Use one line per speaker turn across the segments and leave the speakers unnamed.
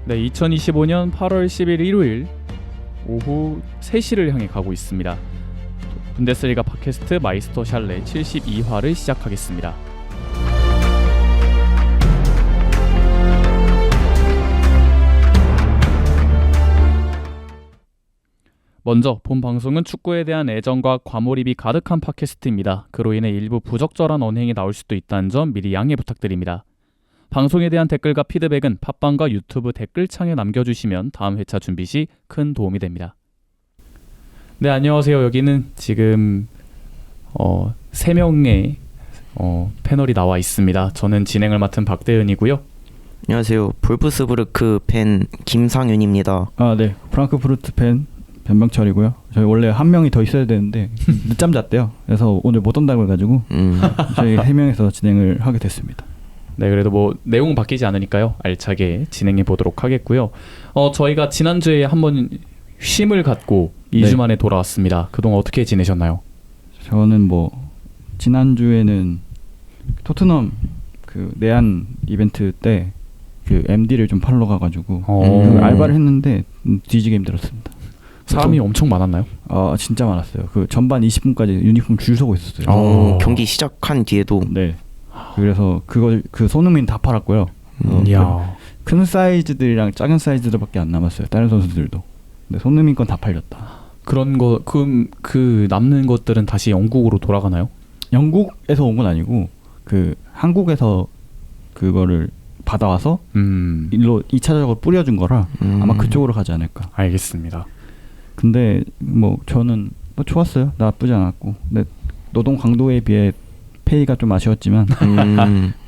네, 2025년 8월 10일 일요일 오후 3시를 향해 가고 있습니다. 분데스리가 팟캐스트 마이스터 샬레 72화를 시작하겠습니다. 먼저 본 방송은 축구에 대한 애정과 과몰입이 가득한 팟캐스트입니다. 그로 인해 일부 부적절한 언행이 나올 수도 있다는 점 미리 양해 부탁드립니다. 방송에 대한 댓글과 피드백은 팟빵과 유튜브 댓글창에 남겨주시면 다음 회차 준비 시 큰 도움이 됩니다. 네, 안녕하세요. 여기는 지금 3명의 패널이 나와 있습니다. 저는 진행을 맡은 박대현이고요.
안녕하세요. 볼프스부르크 팬 김상윤입니다.
네. 프랑크푸르트 팬 변병철이고요. 저희 원래 한 명이 더 있어야 되는데 늦잠 잤대요. 그래서 오늘 못 온다고 해가지고 저희 3명이서 진행을 하게 됐습니다.
네, 그래도 뭐 내용은 바뀌지 않으니까요. 알차게 진행해 보도록 하겠고요. 저희가 지난주에 한번 쉼을 갖고 2주 만에 돌아왔습니다. 그동안 어떻게 지내셨나요?
저는 뭐 지난주에는 토트넘 그 내한 이벤트 때 그 MD를 좀 팔러 가가지고 그 알바를 했는데 뒤지게 힘들었습니다.
사람이 엄청 많았나요?
진짜 많았어요. 그 전반 20분까지 유니폼 줄 서고 있었어요.
경기 시작한 뒤에도.
네. 그래서 그 손흥민 다 팔았고요.
이야.
큰 사이즈들이랑 작은 사이즈들밖에 안 남았어요. 다른 선수들도. 근데 손흥민 건 다 팔렸다.
그런 거 그 남는 것들은 다시 영국으로 돌아가나요?
영국에서 온 건 아니고 그 한국에서 그거를 받아와서 일로 2차적으로 뿌려준 거라 아마 그쪽으로 가지 않을까.
알겠습니다.
근데 뭐 저는 뭐 좋았어요. 나쁘지 않았고. 근데 노동 강도에 비해 페이가 좀 아쉬웠지만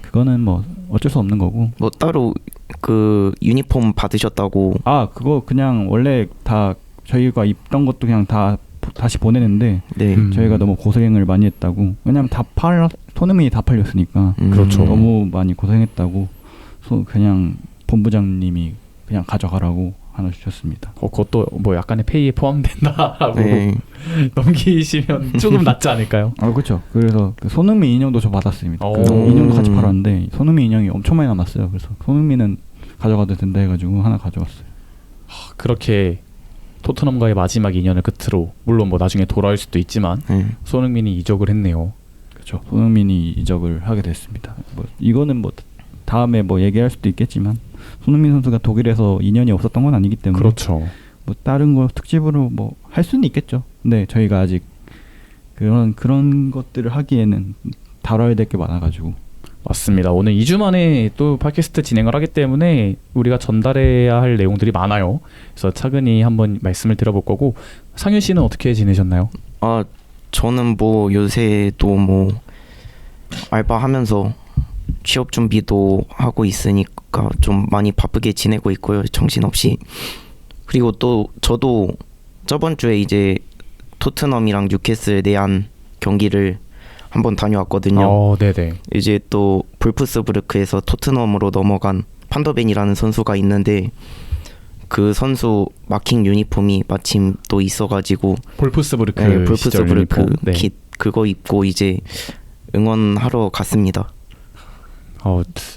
그거는 뭐 어쩔 수 없는 거고.
뭐 따로 그 유니폼 받으셨다고.
그거 그냥 원래 다 저희가 입던 것도 그냥 다 다시 보내는데
네.
저희가 너무 고생을 많이 했다고. 왜냐면 손흥민이 다 팔렸으니까.
그렇죠.
너무 많이 고생했다고. 그냥 본부장님이 그냥 가져가라고 하나 주셨습니다.
그것도 뭐 약간의 페이에 포함된다라고
네.
넘기시면 조금 낫지 않을까요?
그렇죠. 그래서 그 손흥민 인형도 저 받았습니다. 그
오.
인형도 같이 팔았는데 손흥민 인형이 엄청 많이 남았어요. 그래서 손흥민은 가져가도 된다 해가지고 하나 가져갔어요.
그렇게 토트넘과의 마지막 인연을 끝으로 물론 뭐 나중에 돌아올 수도 있지만 손흥민이 이적을 했네요.
그렇죠. 손흥민이 이적을 하게 됐습니다. 뭐 이거는 뭐 다음에 뭐 얘기할 수도 있겠지만 손흥민 선수가 독일에서 인연이 없었던 건 아니기 때문에
그렇죠.
뭐 다른 거 특집으로 뭐 할 수는 있겠죠. 근데 저희가 아직 그런 것들을 하기에는 다뤄야 될 게 많아가지고.
맞습니다. 오늘 2주 만에 또 팟캐스트 진행을 하기 때문에 우리가 전달해야 할 내용들이 많아요. 그래서 차근히 한번 말씀을 드려볼 거고, 상윤 씨는 어떻게 지내셨나요?
저는 뭐 요새 또 뭐 알바하면서 취업 준비도 하고 있으니까 좀 많이 바쁘게 지내고 있고요. 정신없이. 그리고 또 저도 저번 주에 이제 토트넘이랑 뉴캐슬 내한 경기를 한번 다녀왔거든요.
네네.
이제 또 볼프스부르크에서 토트넘으로 넘어간 판더벤이라는 선수가 있는데 그 선수 마킹 유니폼이 마침 또 있어가지고
볼프스부르크
볼프스부르크 킷 그거 입고 이제 응원하러 갔습니다.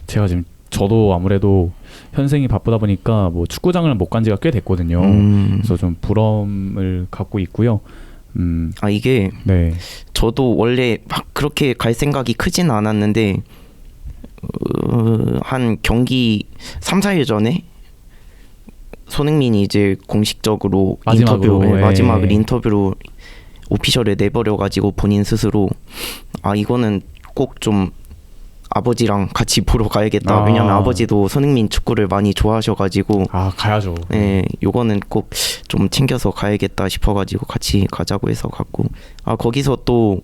제가 지금 저도 아무래도 현생이 바쁘다 보니까 뭐 축구장을 못 간 지가 꽤 됐거든요. 그래서 좀 부러움을 갖고 있고요.
이게
네.
저도 원래 막 그렇게 갈 생각이 크진 않았는데 한 경기 3-4일 전에 손흥민이 이제 공식적으로 마지막을 인터뷰로 오피셜에 내버려가지고 본인 스스로 이거는 꼭 좀 아버지랑 같이 보러 가야겠다. 왜냐면 아버지도 손흥민 축구를 많이 좋아하셔가지고
가야죠.
네, 요거는 꼭 좀 챙겨서 가야겠다 싶어가지고 같이 가자고 해서 갔고 거기서 또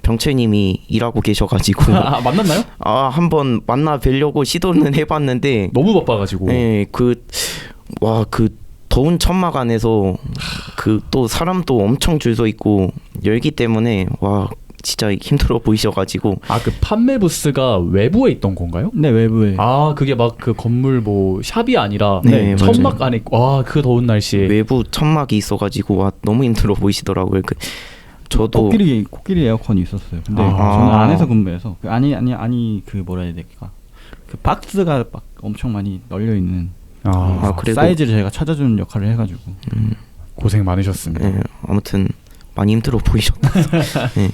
병철님이 일하고 계셔가지고
만났나요?
한번 만나 뵈려고 시도는 해봤는데
너무 바빠가지고
그 더운 천막 안에서 그 또 사람도 엄청 줄 서 있고 열기 때문에 진짜 힘들어 보이셔가지고.
그 판매 부스가 외부에 있던 건가요?
네, 외부에.
그게 막 그 건물 뭐 샵이 아니라 천막 안에 그 더운 날씨에
외부 천막이 있어가지고 너무 힘들어 보이시더라고요. 저도
코끼리 에어컨이 있었어요. 근데 저는 안에서 근무해서 그 뭐라 해야 될까? 그 박스가 막 엄청 많이 널려 있는
그래도
사이즈를 제가 찾아주는 역할을 해가지고
고생 많으셨습니다.
네, 아무튼 많이 힘들어 보이셨다. 네.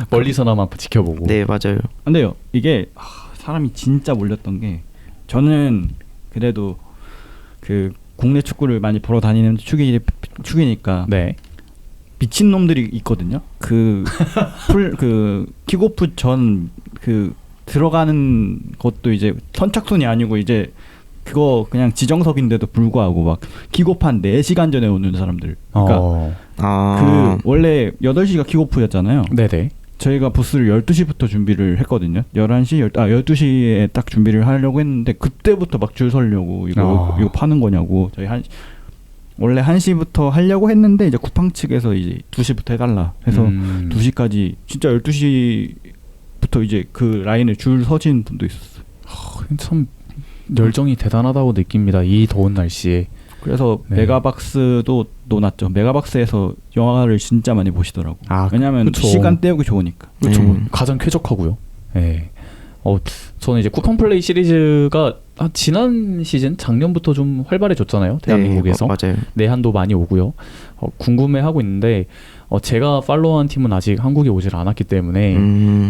멀리서나마 지켜보고.
네, 맞아요.
근데요 이게 사람이 진짜 몰렸던 게 저는 그래도 그 국내 축구를 많이 보러 다니는 축이니까
네.
미친 놈들이 있거든요. 그 킥오프 전 그 들어가는 것도 이제 선착순이 아니고 이제 그거 그냥 지정석인데도 불구하고 막 킥오프 한 4시간 전에 오는 사람들. 그러니까 그 원래 8시가 킥오프였잖아요.
네네.
저희가 부스를 12시부터 준비를 했거든요. 12시에 딱 준비를 하려고 했는데 그때부터 막 줄 서려고 이거 파는 거냐고. 저희 원래 1시부터 하려고 했는데 이제 쿠팡 측에서 이제 2시부터 해달라 해서 2시까지 진짜 12시부터 이제 그 라인에 줄 서신 분도 있었어요.
참 열정이 대단하다고 느낍니다. 이 더운 날씨에.
그래서
네.
메가박스도 놓았죠. 메가박스에서 영화를 진짜 많이 보시더라고. 왜냐하면
그쵸.
시간 때우기 좋으니까.
그렇죠. 가장 쾌적하고요. 네. 저는 이제 쿠팡 플레이 시리즈가 지난 시즌 작년부터 좀 활발해졌잖아요. 대한민국에서.
네, 맞아요.
내한도 많이 오고요. 궁금해하고 있는데 제가 팔로우한 팀은 아직 한국에 오질 않았기 때문에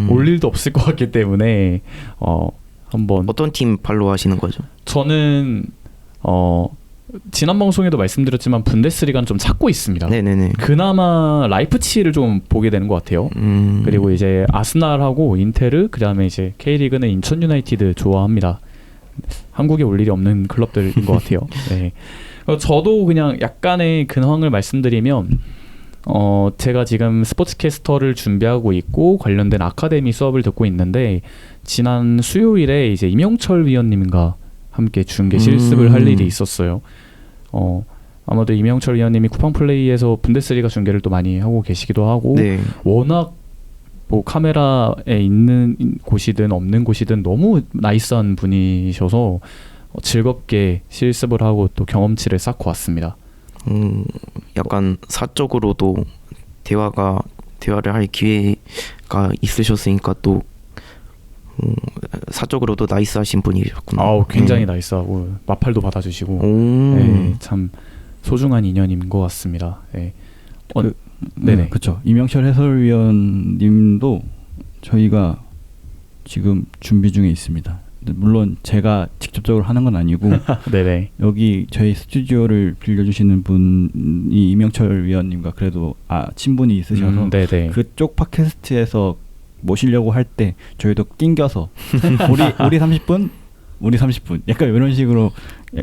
올 일도 없을 것 같기 때문에 한번
어떤 팀 팔로우 하시는 거죠?
저는 지난 방송에도 말씀드렸지만 분데스리가는 좀 찾고 있습니다.
네네네.
그나마 라이프치히를 좀 보게 되는 것 같아요. 그리고 이제 아스날하고 인테르, 그다음에 이제 K리그는 인천 유나이티드 좋아합니다. 한국에 올 일이 없는 클럽들인 것 같아요. 네. 저도 그냥 약간의 근황을 말씀드리면 제가 지금 스포츠캐스터를 준비하고 있고 관련된 아카데미 수업을 듣고 있는데 지난 수요일에 이제 임용철 위원님과 함께 중계 실습을 할 일이 있었어요. 아마도 임영철 위원님이 쿠팡 플레이에서 분데스리가 중계를 또 많이 하고 계시기도 하고
네.
워낙 뭐 카메라에 있는 곳이든 없는 곳이든 너무 나이스한 분이셔서 즐겁게 실습을 하고 또 경험치를 쌓고 왔습니다.
약간 사적으로도 대화를 할 기회가 있으셨으니까 또 사적으로도 나이스하신 분이셨구나.
굉장히 나이스하고 마팔도 받아주시고 네, 참 소중한 인연인 것 같습니다. 네. 네네.
그렇죠. 이명철 해설위원님도 저희가 지금 준비 중에 있습니다. 물론 제가 직접적으로 하는 건 아니고
네네.
여기 저희 스튜디오를 빌려주시는 분이 이명철 위원님과 그래도 친분이 있으셔서 그쪽 팟캐스트에서 모시려고 할 때 저희도 낑겨서 우리 30분 우리 30분 약간 이런 식으로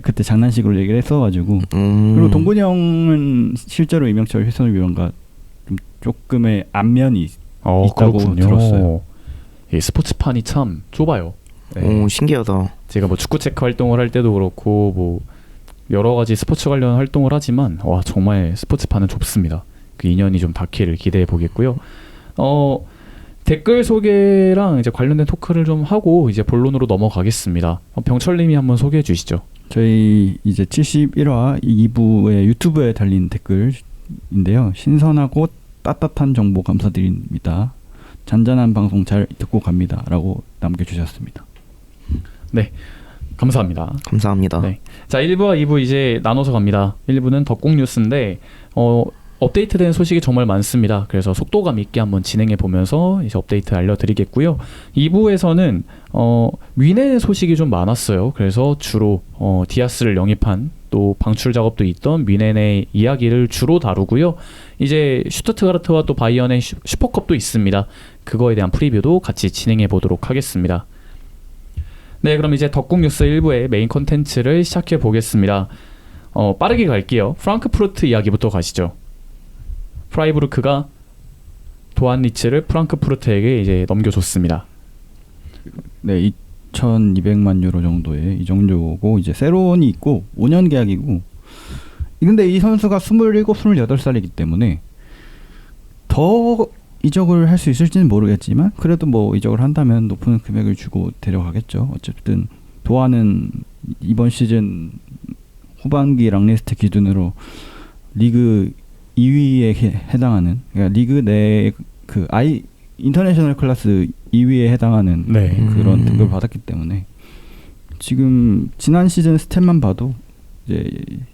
그때 장난식으로 얘기를 했어가지고 그리고 동근이 형은 실제로 이명철 해설위원과 조금의 안면이 있다고
그렇군요.
들었어요.
예, 스포츠판이 참 좁아요. 네.
신기하다.
제가 뭐 축구 체크 활동을 할 때도 그렇고 뭐 여러 가지 스포츠 관련 활동을 하지만 정말 스포츠판은 좁습니다. 그 인연이 좀 닿기를 기대해 보겠고요. 댓글 소개랑 이제 관련된 토크를 좀 하고 이제 본론으로 넘어가겠습니다. 병철님이 한번 소개해 주시죠.
저희 이제 71화 2부의 유튜브에 달린 댓글인데요. 신선하고 따뜻한 정보 감사드립니다. 잔잔한 방송 잘 듣고 갑니다. 라고 남겨주셨습니다.
네, 감사합니다.
감사합니다.
네. 자, 1부와 2부 이제 나눠서 갑니다. 1부는 덕국 뉴스인데 업데이트된 소식이 정말 많습니다. 그래서 속도감 있게 한번 진행해 보면서 이제 업데이트 알려드리겠고요. 2부에서는 위내 소식이 좀 많았어요. 그래서 주로 디아스를 영입한 또 방출 작업도 있던 위넨의 이야기를 주로 다루고요. 이제 슈투트가르트와 또 바이언의 슈퍼컵도 있습니다. 그거에 대한 프리뷰도 같이 진행해 보도록 하겠습니다. 네, 그럼 이제 덕국 뉴스 1부의 메인 컨텐츠를 시작해 보겠습니다. 빠르게 갈게요. 프랑크푸르트 이야기부터 가시죠. 프라이부르크가 도안 리츠를 프랑크푸르트에게 이제 넘겨줬습니다.
네, 2,200만 유로 정도의 이 정도고 이제 세론이 있고 5년 계약이고 근데 이 선수가 27, 28살이기 때문에 더 이적을 할 수 있을지는 모르겠지만 그래도 뭐 이적을 한다면 높은 금액을 주고 데려가겠죠. 어쨌든 도안은 이번 시즌 후반기 랑리스트 기준으로 리그 2위에 해당하는 그러니까 리그 내 그 인터내셔널 클래스 2위에 해당하는 그런 등급을 받았기 때문에 지금 지난 시즌 스탯만 봐도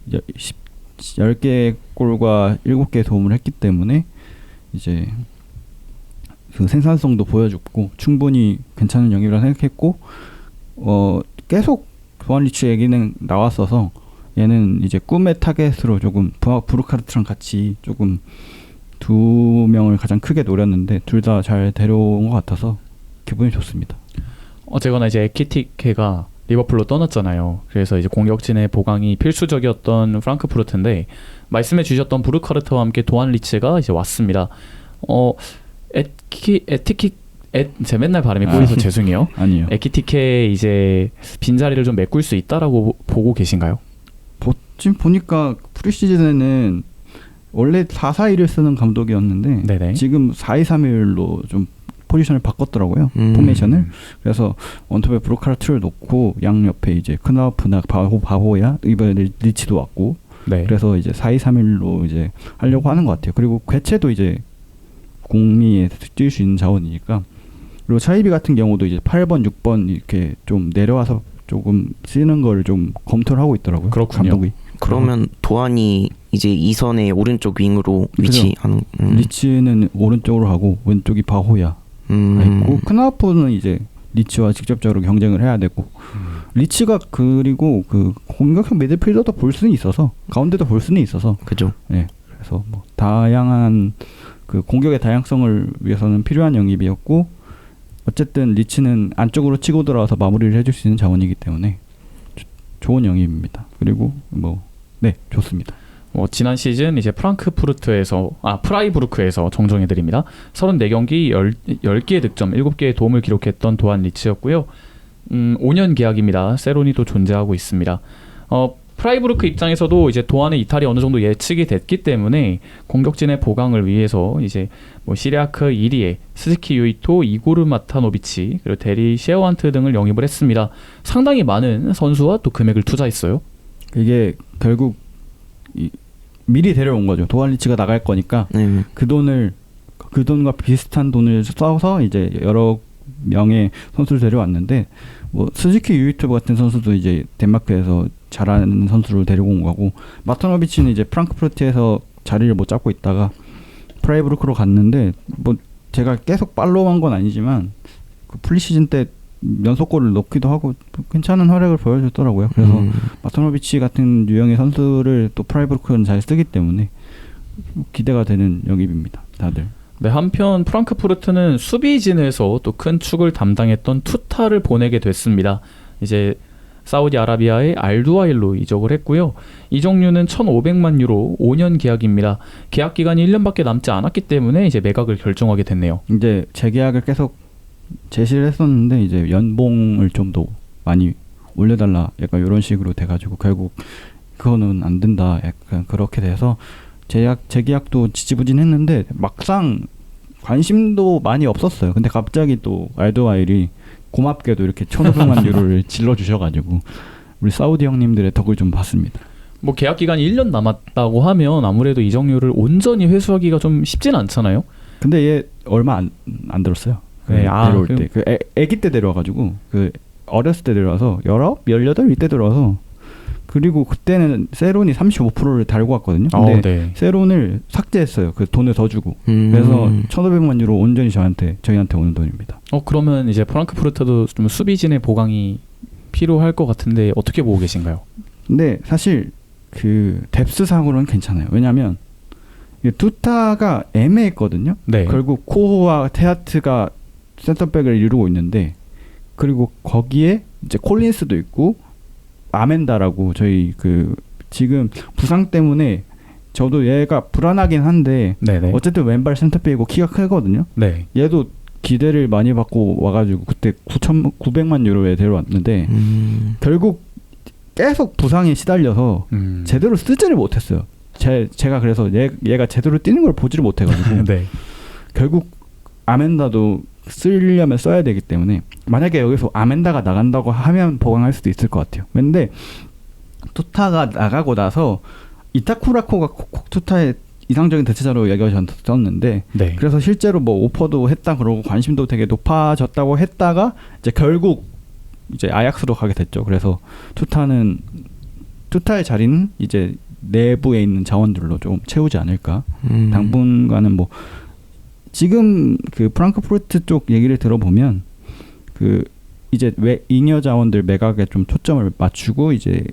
이제 10개 골과 7개 도움을 했기 때문에 이제 그 생산성도 보여줬고 충분히 괜찮은 영입이라 생각했고 계속 도안 리치 얘기는 나왔어서 얘는 이제 꿈의 타겟으로 조금 브루카르트랑 같이 조금 두 명을 가장 크게 노렸는데 둘 다 잘 데려온 것 같아서 기분이 좋습니다.
어쨌거나 이제 에키티케가 리버풀로 떠났잖아요. 그래서 이제 공격진의 보강이 필수적이었던 프랑크푸르트인데 말씀해 주셨던 브루카르트와 함께 도안 리치가 이제 왔습니다. 제가 맨날 발음이 꼬여서 죄송해요.
아니요.
에키티케 이제 빈자리를 좀 메꿀 수 있다라고 보고 계신가요?
지금 보니까 프리시즌에는 원래 4-4-2를 쓰는 감독이었는데
네네.
지금 4-2-3-1로 좀 포지션을 바꿨더라고요. 포메이션을. 그래서 원톱에 브루카르트를 놓고 양 옆에 이제 크나우프나 바호야 이번에 리치도 왔고
네.
그래서 이제 4-2-3-1로 이제 하려고 하는 것 같아요. 그리고 괴체도 이제 공미에 뛸 수 있는 자원이니까. 그리고 차이비 같은 경우도 이제 8번, 6번 이렇게 좀 내려와서 조금 쓰는 걸 좀 검토를 하고 있더라고요.
그렇군요.
감독이.
그러면 도안이 이제 2선의 오른쪽 윙으로 위치하는.
리치는 오른쪽으로 하고 왼쪽이 바호야 있고 크나우프는 이제 리치와 직접적으로 경쟁을 해야 되고 리치가 그리고 그 공격형 미드필더도 볼 수는 있어서 가운데도 볼 수는 있어서
그죠.
네, 그래서 뭐 다양한 그 공격의 다양성을 위해서는 필요한 영입이었고 어쨌든 리치는 안쪽으로 치고 들어와서 마무리를 해줄 수 있는 자원이기 때문에 좋은 영입입니다. 그리고 좋습니다.
지난 시즌 이제 프라이부르크에서 정정해 드립니다. 34경기 10개의 득점, 7개의 도움을 기록했던 도안 리치였고요. 5년 계약입니다. 세로니도 존재하고 있습니다. 프라이부르크 입장에서도 이제 도안의 이탈이 어느 정도 예측이 됐기 때문에 공격진의 보강을 위해서 이제 뭐 시리아크 이리에, 스즈키 유이토, 이고르 마타노비치, 그리고 데리 셰어한트 등을 영입을 했습니다. 상당히 많은 선수와 또 금액을 투자했어요.
이게 결국 미리 데려온 거죠. 도안 리치가 나갈 거니까 그 돈과 비슷한 돈을 써서 이제 여러 명의 선수를 데려왔는데 뭐 스즈키 유이토 같은 선수도 이제 덴마크에서 잘하는 선수를 데리고 온 거고 마타노비치는 이제 프랑크푸르트에서 자리를 못 잡고 있다가 프라이부르크로 갔는데 뭐 제가 계속 팔로우한 건 아니지만 그 프리시즌 때 연속골을 넣기도 하고 괜찮은 활약을 보여줬더라고요. 그래서 마타노비치 같은 유형의 선수를 또 프라이부르크는 잘 쓰기 때문에 기대가 되는 영입입니다. 다들.
네, 한편 프랑크푸르트는 수비진에서 또 큰 축을 담당했던 투타를 보내게 됐습니다. 이제 사우디아라비아의 알두아일로 이적을 했고요. 이적료는 1,500만 유로 5년 계약입니다. 계약 기간이 1년밖에 남지 않았기 때문에 이제 매각을 결정하게 됐네요.
이제 재계약을 계속 제시를 했었는데 이제 연봉을 좀 더 많이 올려달라 약간 이런 식으로 돼가지고 결국 그거는 안 된다 약간 그렇게 돼서 재계약도 지지부진했는데 막상 관심도 많이 없었어요. 근데 갑자기 또 알드와일이 고맙게도 이렇게 1,500만 유로를 질러주셔가지고 우리 사우디 형님들의 덕을 좀 봤습니다.
뭐 계약 기간이 1년 남았다고 하면 아무래도 이적료를 온전히 회수하기가 좀 쉽진 않잖아요.
근데 얘 얼마 안 들었어요.
네,
데려올 때. 그 애기 때 데려와가지고 그 어렸을 때 데려와서 19, 18 이때 데려와서 그리고 그때는 세론이 35%를 달고 왔거든요. 근데
네.
세론을 삭제했어요. 그 돈을 더 주고. 그래서 1,500만 유로 온전히 저희한테 오는 돈입니다.
그러면 이제 프랑크푸르트도 좀 수비진의 보강이 필요할 것 같은데 어떻게 보고 계신가요?
근데 사실 그 뎁스상으로는 괜찮아요. 왜냐하면 투타가 애매했거든요.
네.
결국 코호와 테아트가 센터백을 이루고 있는데 그리고 거기에 이제 콜린스도 있고 아멘다라고 저희 그 지금 부상 때문에 저도 얘가 불안하긴 한데
네네.
어쨌든 왼발 센터백이고 키가 크거든요.
네.
얘도 기대를 많이 받고 와가지고 그때 900만 유로에 데려왔는데 결국 계속 부상에 시달려서 제대로 쓰지를 못했어요. 제가 그래서 얘가 제대로 뛰는 걸 보지를 못해가지고
네.
결국 아멘다도 쓰려면 써야 되기 때문에 만약에 여기서 아멘다가 나간다고 하면 보강할 수도 있을 것 같아요. 근데 투타가 나가고 나서 이타쿠라코가 투타의 이상적인 대체자로 여겨졌었는데
네.
그래서 실제로 뭐 오퍼도 했다 그러고 관심도 되게 높아졌다고 했다가 이제 결국 이제 아약스로 가게 됐죠. 그래서 투타는 투타의 자리는 이제 내부에 있는 자원들로 좀 채우지 않을까. 당분간은 뭐 지금 그 프랑크푸르트 쪽 얘기를 들어보면 그 이제 잉여 자원들 매각에 좀 초점을 맞추고 이제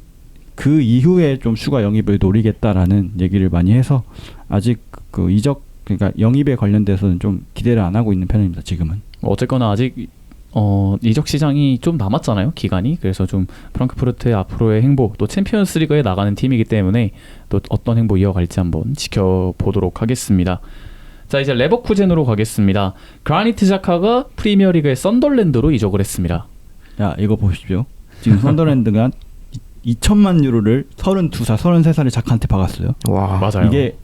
그 이후에 좀 슈가 영입을 노리겠다라는 얘기를 많이 해서 아직 그 이적 그러니까 영입에 관련돼서는 좀 기대를 안 하고 있는 편입니다. 지금은.
어쨌거나 아직 이적 시장이 좀 남았잖아요, 기간이. 그래서 좀 프랑크푸르트의 앞으로의 행보, 또 챔피언스리그에 나가는 팀이기 때문에 또 어떤 행보 이어갈지 한번 지켜보도록 하겠습니다. 자, 이제 레버쿠젠으로 가겠습니다. 그라니트 자카가 프리미어리그의 썬덜랜드로 이적을 했습니다.
야, 이거 보십시오. 지금 썬더랜드가 2천만 유로를 32살, 33살의 자카한테 박았어요.
와,
맞아요.
이게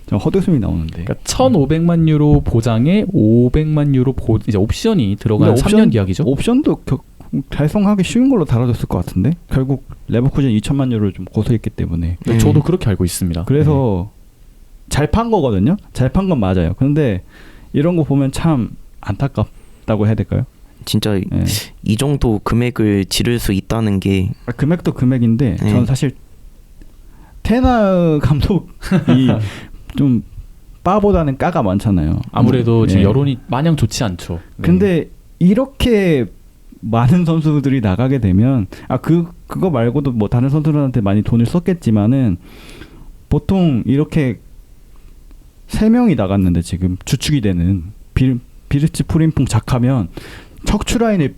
좀 헛웃음이 나오는데.
그러니까 1,500만 유로 보장에 500만 유로 이제 옵션이 들어간 3년 계약이죠.
옵션도 달성하기 쉬운 걸로 다뤄졌을 것 같은데 결국 레버쿠젠 2천만 유로를 좀 고소했기 때문에.
저도 그렇게 알고 있습니다.
그래서 잘 판 거거든요. 잘 판 건 맞아요. 그런데 이런 거 보면 참 안타깝다고 해야 될까요?
진짜 이 정도 금액을 지를 수 있다는 게
금액도 금액인데 저는 사실 테나 감독이 좀 바보다는 까가 많잖아요.
아무래도 지금 여론이 마냥 좋지 않죠.
근데 이렇게 많은 선수들이 나가게 되면 그거 말고도 뭐 다른 선수들한테 많이 돈을 썼겠지만은 보통 이렇게 3명이 나갔는데 지금 주축이 되는 비르치, 프림퐁, 자카면 척추 라인을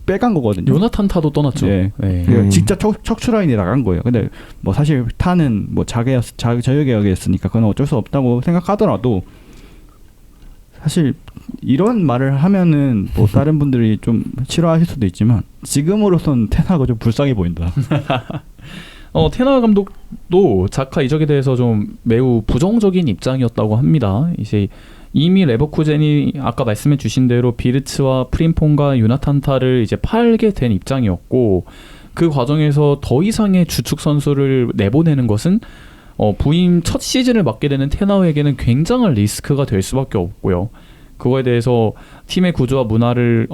빼간 거거든요.
요나탄 타도 떠났죠.
네. 진짜 척추 라인이 나간 거예요. 근데 뭐 사실 타는 뭐 자유계약이었으니까 그건 어쩔 수 없다고 생각하더라도 사실 이런 말을 하면은 뭐 다른 분들이 좀 싫어하실 수도 있지만 지금으로선 테나가 좀 불쌍해 보인다.
테나 감독도 자카 이적에 대해서 좀 매우 부정적인 입장이었다고 합니다. 이제 이미 레버쿠젠이 아까 말씀해 주신 대로 비르츠와 프림폰과 유나탄타를 이제 팔게 된 입장이었고 그 과정에서 더 이상의 주축 선수를 내보내는 것은 부임 첫 시즌을 맡게 되는 테나우에게는 굉장한 리스크가 될 수밖에 없고요. 그거에 대해서 팀의 구조와 문화를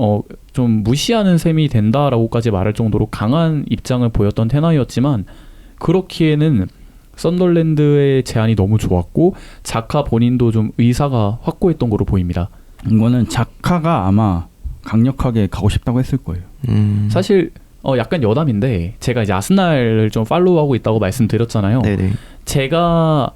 좀 무시하는 셈이 된다라고까지 말할 정도로 강한 입장을 보였던 테나우였지만 그렇기에는 썬덜랜드의 제안이 너무 좋았고 자카 본인도 좀 의사가 확고했던 거로 보입니다.
이거는 자카가 아마 강력하게 가고 싶다고 했을 거예요.
사실 약간 여담인데 제가 이제 아스날을 좀 팔로우하고 있다고 말씀드렸잖아요.
네네. 제가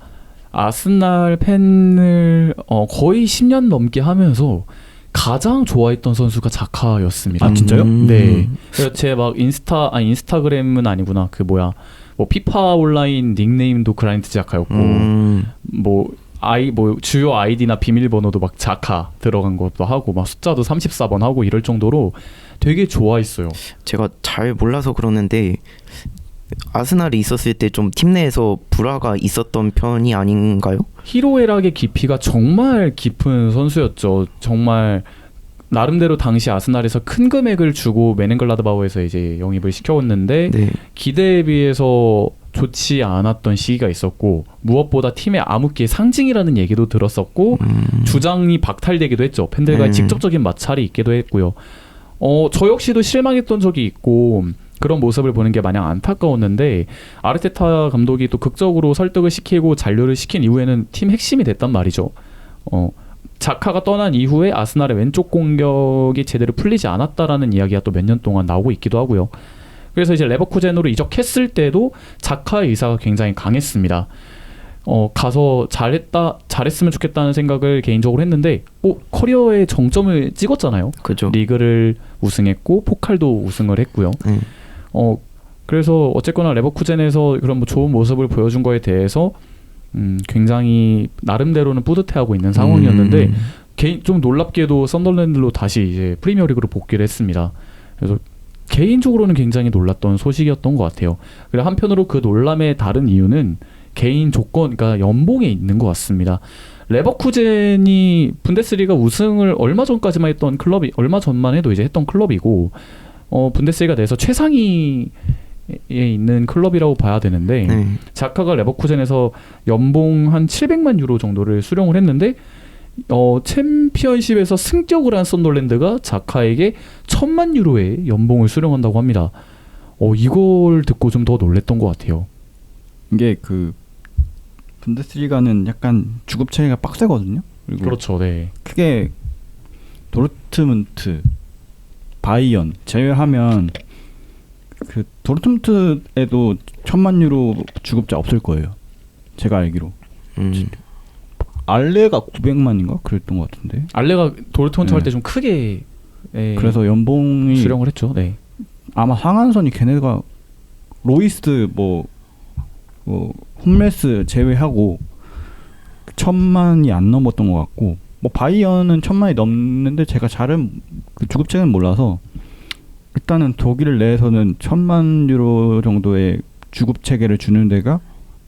아스날 팬을 거의 10년 넘게 하면서 가장 좋아했던 선수가 자카였습니다.
아 진짜요?
네. 그래서 제 막 인스타그램은 아니구나. 그 뭐야. 뭐 피파 온라인 닉네임도 그라니트 자카였고 뭐 주요 아이디나 비밀번호도 막 자카 들어간 것도 하고 막 숫자도 34번 하고 이럴 정도로 되게 좋아했어요.
제가 잘 몰라서 그러는데 아스날이 있었을 때 좀 팀 내에서 불화가 있었던 편이 아닌가요?
희로애락의 깊이가 정말 깊은 선수였죠. 정말 나름대로 당시 아스날에서 큰 금액을 주고 메넨글라드바우에서 이제 영입을 시켜왔는데 기대에 비해서 좋지 않았던 시기가 있었고 무엇보다 팀의 암흑기의 상징이라는 얘기도 들었었고 주장이 박탈되기도 했죠. 팬들과의 직접적인 마찰이 있기도 했고요. 저 역시도 실망했던 적이 있고 그런 모습을 보는 게 마냥 안타까웠는데 아르테타 감독이 또 극적으로 설득을 시키고 잔류를 시킨 이후에는 팀 핵심이 됐단 말이죠. 자카가 떠난 이후에 아스날의 왼쪽 공격이 제대로 풀리지 않았다라는 이야기가 또 몇 년 동안 나오고 있기도 하고요. 그래서 이제 레버쿠젠으로 이적했을 때도 자카의 의사가 굉장히 강했습니다. 가서 잘했으면 좋겠다는 생각을 개인적으로 했는데 커리어의 정점을 찍었잖아요.
그죠.
리그를 우승했고 포칼도 우승을 했고요. 그래서 어쨌거나 레버쿠젠에서 그런 뭐 좋은 모습을 보여준 거에 대해서 굉장히 나름대로는 뿌듯해하고 있는 상황이었는데 좀 놀랍게도 썬덜랜드로 다시 이제 프리미어리그로 복귀를 했습니다. 그래서 개인적으로는 굉장히 놀랐던 소식이었던 것 같아요. 그리고 한편으로 그 놀람의 다른 이유는 개인 조건, 그러니까 연봉에 있는 것 같습니다. 레버쿠젠이 분데스리가 우승을 얼마 전까지만 했던 클럽이 얼마 전만 해도 이제 했던 클럽이고 분데스리가 내에서 최상위에 있는 클럽이라고 봐야 되는데 자카가 레버쿠젠에서 연봉 한 700만 유로 정도를 수령을 했는데 챔피언십에서 승격을 한 썬덜랜드가 자카에게 1000만 유로의 연봉을 수령한다고 합니다. 이걸 듣고 좀 더 놀랬던 것 같아요.
이게 그 분데스리가는 약간 주급 체계가 빡세거든요. 그리고
그렇죠. 네.
크게 도르트문트, 바이언 제외하면 그 도르트문트에도 1000만 유로 주급자 없을 거예요. 제가 알기로. 알레가 900만인가 그랬던 것 같은데.
알레가 도르트문트
네.
할 때 좀 크게
그래서 연봉이
수령을 했죠. 네.
아마 상한선이 걔네가 로이스 뭐 홈레스 제외하고 1000만이 안 넘었던 것 같고, 뭐 바이언은 1000만이 넘는데 제가 잘은 그 주급체는 몰라서 일단은 독일 내에서는 1000만 유로 정도의 주급 체계를 주는 데가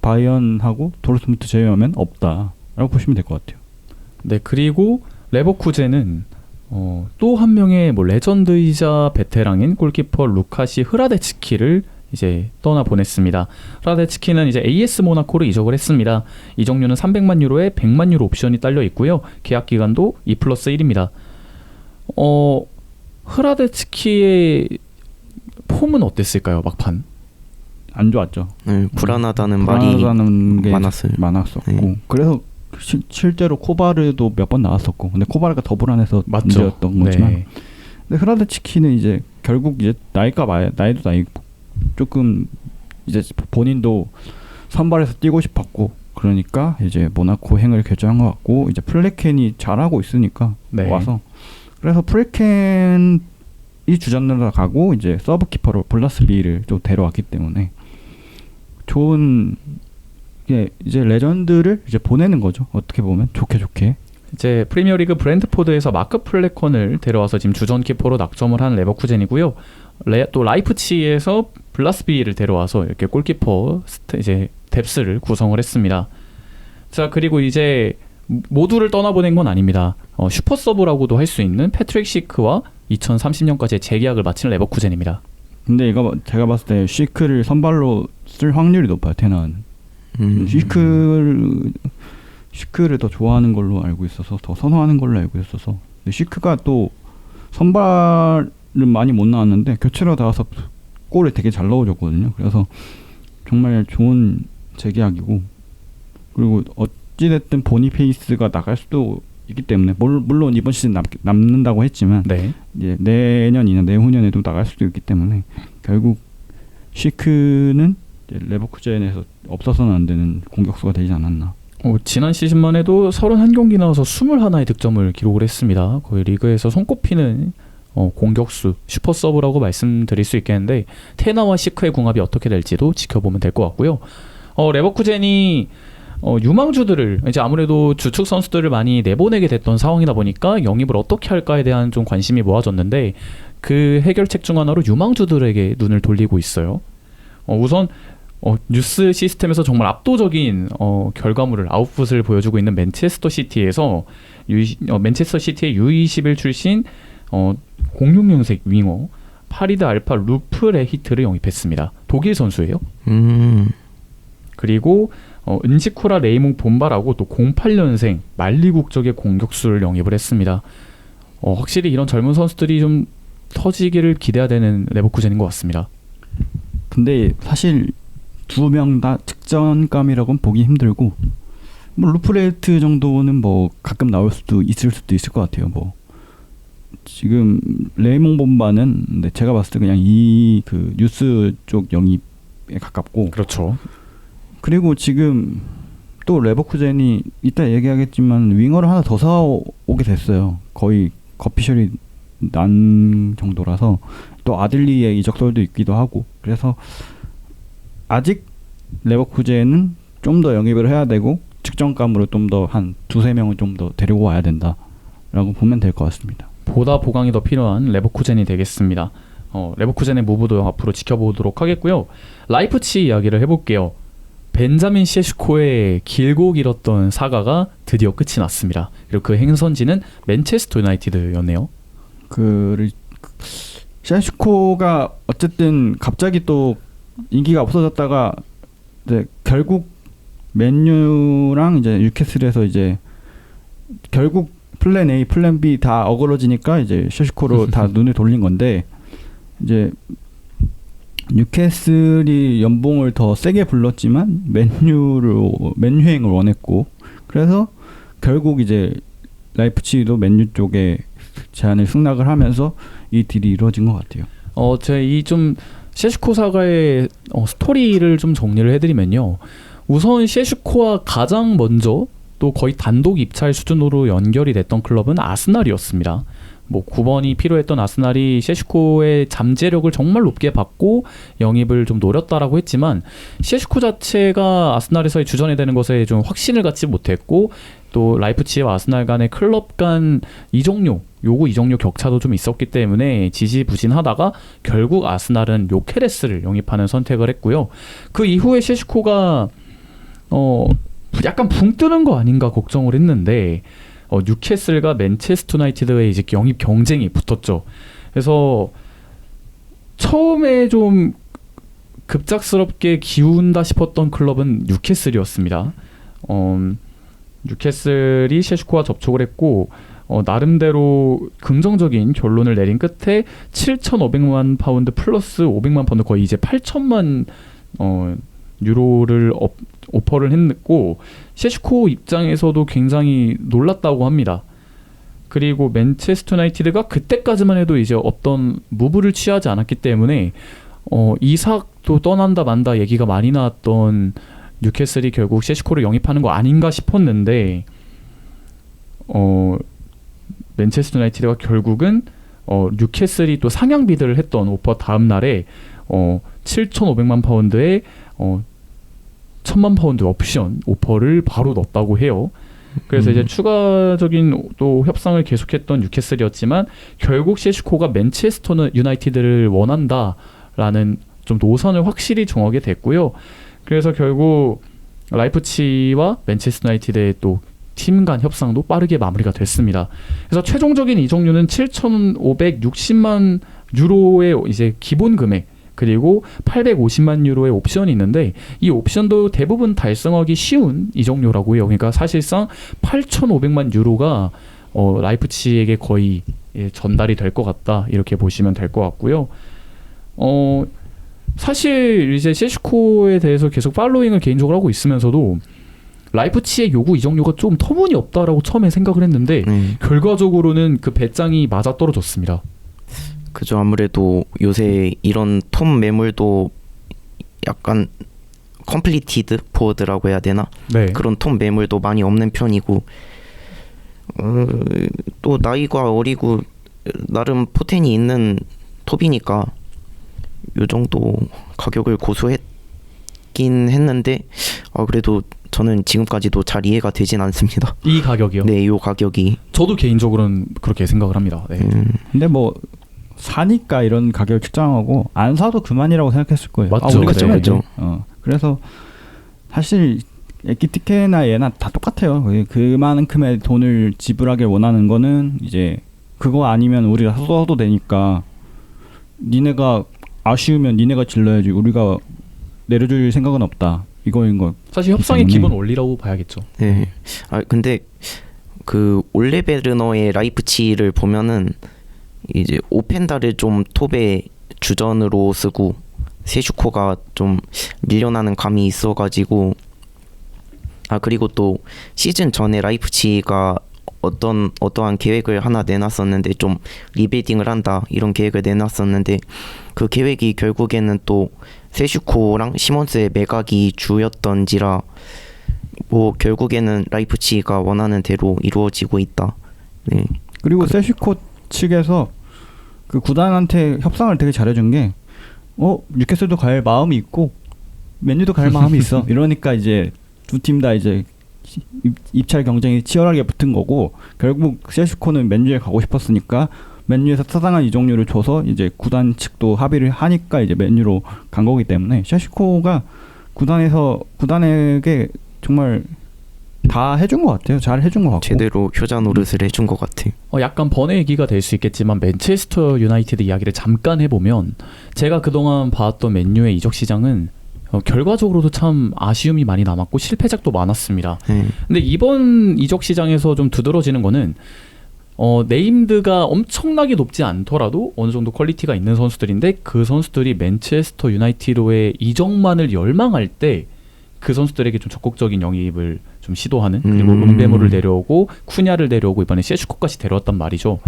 바이언하고 도르트문트 제외하면 없다라고 보시면 될 것 같아요.
네, 그리고 레버쿠젠은 또 한 명의 뭐 레전드이자 베테랑인 골키퍼 루카시 흐라데츠키를 이제 떠나 보냈습니다. 흐라데츠키는 이제 AS 모나코로 이적을 했습니다. 이적료는 300만 유로에 100만 유로 옵션이 딸려 있고요. 계약 기간도 2+1입니다. 흐라데츠키의 폼은 어땠을까요, 막판?
안 좋았죠.
네, 불안하다는 말이
불안하다는 게
많았어요.
많았었고,
네.
그래서 실제로 코바르도 몇 번 나왔었고, 근데 코바르가 더 불안해서
맞죠.
문제였던 거지만,
네.
근데 흐라데츠키는 이제 결국 이제 나이도 나이고 조금 이제 본인도 선발에서 뛰고 싶었고, 그러니까 이제 모나코 행을 결정한 것 같고, 이제 플레켄이 잘하고 있으니까
네.
와서, 그래서 플레켄이 주전으로 가고 이제 서브 키퍼로 블라스비를 좀 데려왔기 때문에 좋은 이제 레전드를 이제 보내는 거죠. 어떻게 보면 좋게.
이제 프리미어리그 브렌트포드에서 마크 플레컨을 데려와서 지금 주전 키퍼로 낙점을 한 레버쿠젠이고요. 또 라이프치히에서 블라스비를 데려와서 이렇게 골키퍼 이제 뎁스를 구성을 했습니다. 자, 그리고 이제 모두를 떠나보낸 건 아닙니다. 슈퍼 서브라고도 할 수 있는 패트릭 시크와 2030년까지의 재계약을 마친 레버쿠젠입니다.
근데 이거 제가 봤을 때 시크를 선발로 쓸 확률이 높아요. 테나는. 시크를 더 좋아하는 걸로 알고 있어서, 더 선호하는 걸로 알고 있어서. 근데 시크가 또 선발은 많이 못 나왔는데 교체로 나와서 골을 되게 잘 넣어줬거든요. 그래서 정말 좋은 재계약이고, 그리고 어찌됐든 보니페이스가 나갈 수도 있기 때문에, 물론 이번 시즌 남는다고 했지만
네.
이제 내년이나 내후년에도 나갈 수도 있기 때문에 결국 시크는 레버쿠젠에서 없어서는 안 되는 공격수가 되지 않았나.
지난 시즌만 해도 31경기 나와서 21의 득점을 기록을 했습니다. 거의 리그에서 손꼽히는 공격수, 슈퍼 서브라고 말씀드릴 수 있겠는데, 테나와 시크의 궁합이 어떻게 될지도 지켜보면 될 것 같고요. 레버쿠젠이 유망주들을 이제 아무래도 주축 선수들을 많이 내보내게 됐던 상황이다 보니까 영입을 어떻게 할까에 대한 좀 관심이 모아졌는데, 그 해결책 중 하나로 유망주들에게 눈을 돌리고 있어요. 우선 뉴스 시스템에서 정말 압도적인 결과물을 아웃풋을 보여주고 있는 맨체스터 시티에서 맨체스터 시티의 U21 출신 06년생 윙어 파리드 알파 루프레히트를 영입했습니다. 독일 선수예요. 그리고 은지쿠라 레이몽 본바라고 또 08년생 말리 국적의 공격수를 영입을 했습니다. 확실히 이런 젊은 선수들이 좀 터지기를 기대해야 되는 레버쿠젠인 것 같습니다.
근데 사실 두 명 다 직전감이라고는 보기 힘들고, 뭐 루프레히트 정도는 뭐 가끔 나올 수도 있을 것 같아요. 뭐 지금 레이몽 본바는 근데 제가 봤을 때 그냥 이 그 뉴스 쪽 영입에 가깝고,
그렇죠.
그리고 지금 또 레버쿠젠이 이따 얘기하겠지만 윙어를 하나 더 사오게 됐어요. 거의 거피셜이 난 정도라서, 또 아들리의 이적설도 있기도 하고, 그래서 아직 레버쿠젠은 좀 더 영입을 해야 되고, 측정감으로 좀 더 한 두세 명은 좀 더 데리고 와야 된다라고 보면 될 것 같습니다.
보다 보강이 더 필요한 레버쿠젠이 되겠습니다. 레버쿠젠의 무브도 앞으로 지켜보도록 하겠고요. 라이프치히 이야기를 해볼게요. 벤자민 셰슈코의 길고 길었던 사가가 드디어 끝이 났습니다. 그리고 그 행선지는 맨체스터 유나이티드였네요.
셰슈코가 어쨌든 갑자기 또 인기가 없어졌다가 이제 결국 맨유랑 이제 뉴캐슬에서 이제 결국 플랜 A, 플랜 B 다 어그러지니까 이제 셰슈코로 다 눈을 돌린 건데, 이제 뉴캐슬이 연봉을 더 세게 불렀지만 맨유행을 원했고 그래서 결국 이제 라이프치히도 맨유 쪽에 제안을 승낙을 하면서 이 딜이 이루어진 것 같아요.
제가 이 좀 셰슈코 사가의 스토리를 좀 정리를 해드리면요. 우선 셰슈코와 가장 먼저 또 거의 단독 입찰 수준으로 연결이 됐던 클럽은 아스날이었습니다. 뭐 9번이 필요했던 아스날이 셰슈코의 잠재력을 정말 높게 받고 영입을 좀 노렸다라고 했지만 셰슈코 자체가 아스날에서의 주전이 되는 것에 좀 확신을 갖지 못했고 또 라이프치히와 아스날 간의 클럽 간 요구 이적료 격차도 좀 있었기 때문에 지지부진하다가 결국 아스날은 요케레스를 영입하는 선택을 했고요. 그 이후에 셰슈코가 약간 붕 뜨는 거 아닌가 걱정을 했는데 뉴캐슬과 맨체스터 유나이티드의 이제 영입 경쟁이 붙었죠. 그래서 처음에 좀 급작스럽게 기운다 싶었던 클럽은 뉴캐슬이었습니다. 뉴캐슬이 셰슈코와 접촉을 했고 나름대로 긍정적인 결론을 내린 끝에 7,500만 파운드 플러스 500만 파운드 거의 이제 8천만 유로를 오퍼를 했고 셰슈코 입장에서도 굉장히 놀랐다고 합니다. 그리고 맨체스터 유나이티드가 그때까지만 해도 이제 어떤 무브를 취하지 않았기 때문에 이삭도 떠난다 만다 얘기가 많이 나왔던 뉴캐슬이 결국 셰슈코를 영입하는 거 아닌가 싶었는데 맨체스터 유나이티드가 결국은 뉴캐슬이 또 상향 비드를 했던 오퍼 다음 날에 7,500만 파운드에 1,000만 파운드 옵션 오퍼를 바로 넣었다고 해요. 그래서 이제 추가적인 또 협상을 계속했던 뉴캐슬이었지만 결국 셰슈코가 맨체스터 유나이티드를 원한다라는 좀 노선을 확실히 정하게 됐고요. 그래서 결국 라이프치히와 맨체스터 유나이티드의 또 팀 간 협상도 빠르게 마무리가 됐습니다. 그래서 최종적인 이적료는 7,560만 유로의 이제 기본 금액 그리고 850만 유로의 옵션이 있는데 이 옵션도 대부분 달성하기 쉬운 이적료라고 해요. 그러니까 사실상 8,500만 유로가 라이프치히에게 거의 전달이 될 것 같다 이렇게 보시면 될 것 같고요. 사실 이제 셰슈코에 대해서 계속 팔로잉을 개인적으로 하고 있으면서도 라이프치히의 요구 이적료가 좀 터무니없다라고 처음에 생각을 했는데 결과적으로는 그 배짱이 맞아떨어졌습니다.
그죠. 아무래도 요새 이런 톱 매물도 약간 컴플리티드 포워드라고 해야 되나?
네.
그런 톱 매물도 많이 없는 편이고 또 나이가 어리고 나름 포텐이 있는 톱이니까 요 정도 가격을 고수했긴 했는데 그래도 저는 지금까지도 잘 이해가 되진 않습니다.
이 가격이요?
네, 요 가격이.
저도 개인적으로는 그렇게 생각을 합니다. 네.
근데 뭐 사니까 이런 가격을 측정하고 안 사도 그만이라고 생각했을 거예요.
맞죠.
우리가
네.
써야지.
그죠.
그래서 사실 에키티케나 얘나 다 똑같아요. 그만큼의 돈을 지불하길 원하는 거는 이제 그거 아니면 우리가 써도 되니까 니네가 아쉬우면 니네가 질러야지 우리가 내려줄 생각은 없다. 이거인 거.
사실 협상의 기본 원리라고 봐야겠죠.
네. 근데 그 올레 베르너의 라이프치히를 보면은 이제 오펜다를 좀 톱의 주전으로 쓰고 세슈코가 좀 밀려나는 감이 있어가지고 그리고 또 시즌 전에 라이프치히가 어떠한 계획을 하나 내놨었는데 좀 리빌딩을 한다 이런 계획을 내놨었는데 그 계획이 결국에는 또 세슈코랑 시몬스의 매각이 주였던지라 뭐 결국에는 라이프치히가 원하는 대로 이루어지고 있다. 네.
그리고 세슈코 측에서 그 구단한테 협상을 되게 잘해준 게 뉴캐슬도 갈 마음이 있고 맨유도 갈 마음이 있어. 이러니까 이제 두 팀 다 이제 입찰 경쟁이 치열하게 붙은 거고 결국 세슈코는 맨유에 가고 싶었으니까 맨유에서 타당한 이적료를 줘서 이제 구단 측도 합의를 하니까 이제 맨유로 간 거기 때문에 셰슈코가 구단에게 정말 다 해준 것 같아요. 잘 해준 것 같고
제대로 효자 노릇을 해준 것 같아요.
약간 번외 얘기가 될 수 있겠지만 맨체스터 유나이티드 이야기를 잠깐 해보면 제가 그동안 봐왔던 맨유의 이적 시장은 결과적으로도 참 아쉬움이 많이 남았고 실패작도 많았습니다. 근데 이번 이적 시장에서 좀 두드러지는 거는 네임드가 엄청나게 높지 않더라도 어느 정도 퀄리티가 있는 선수들인데 그 선수들이 맨체스터 유나이티드의 이적만을 열망할 때 그 선수들에게 좀 적극적인 영입을 좀 시도하는 그리고 은베모를 데려오고 쿠냐를 데려오고 이번에 셰슈코까지 데려왔단 말이죠.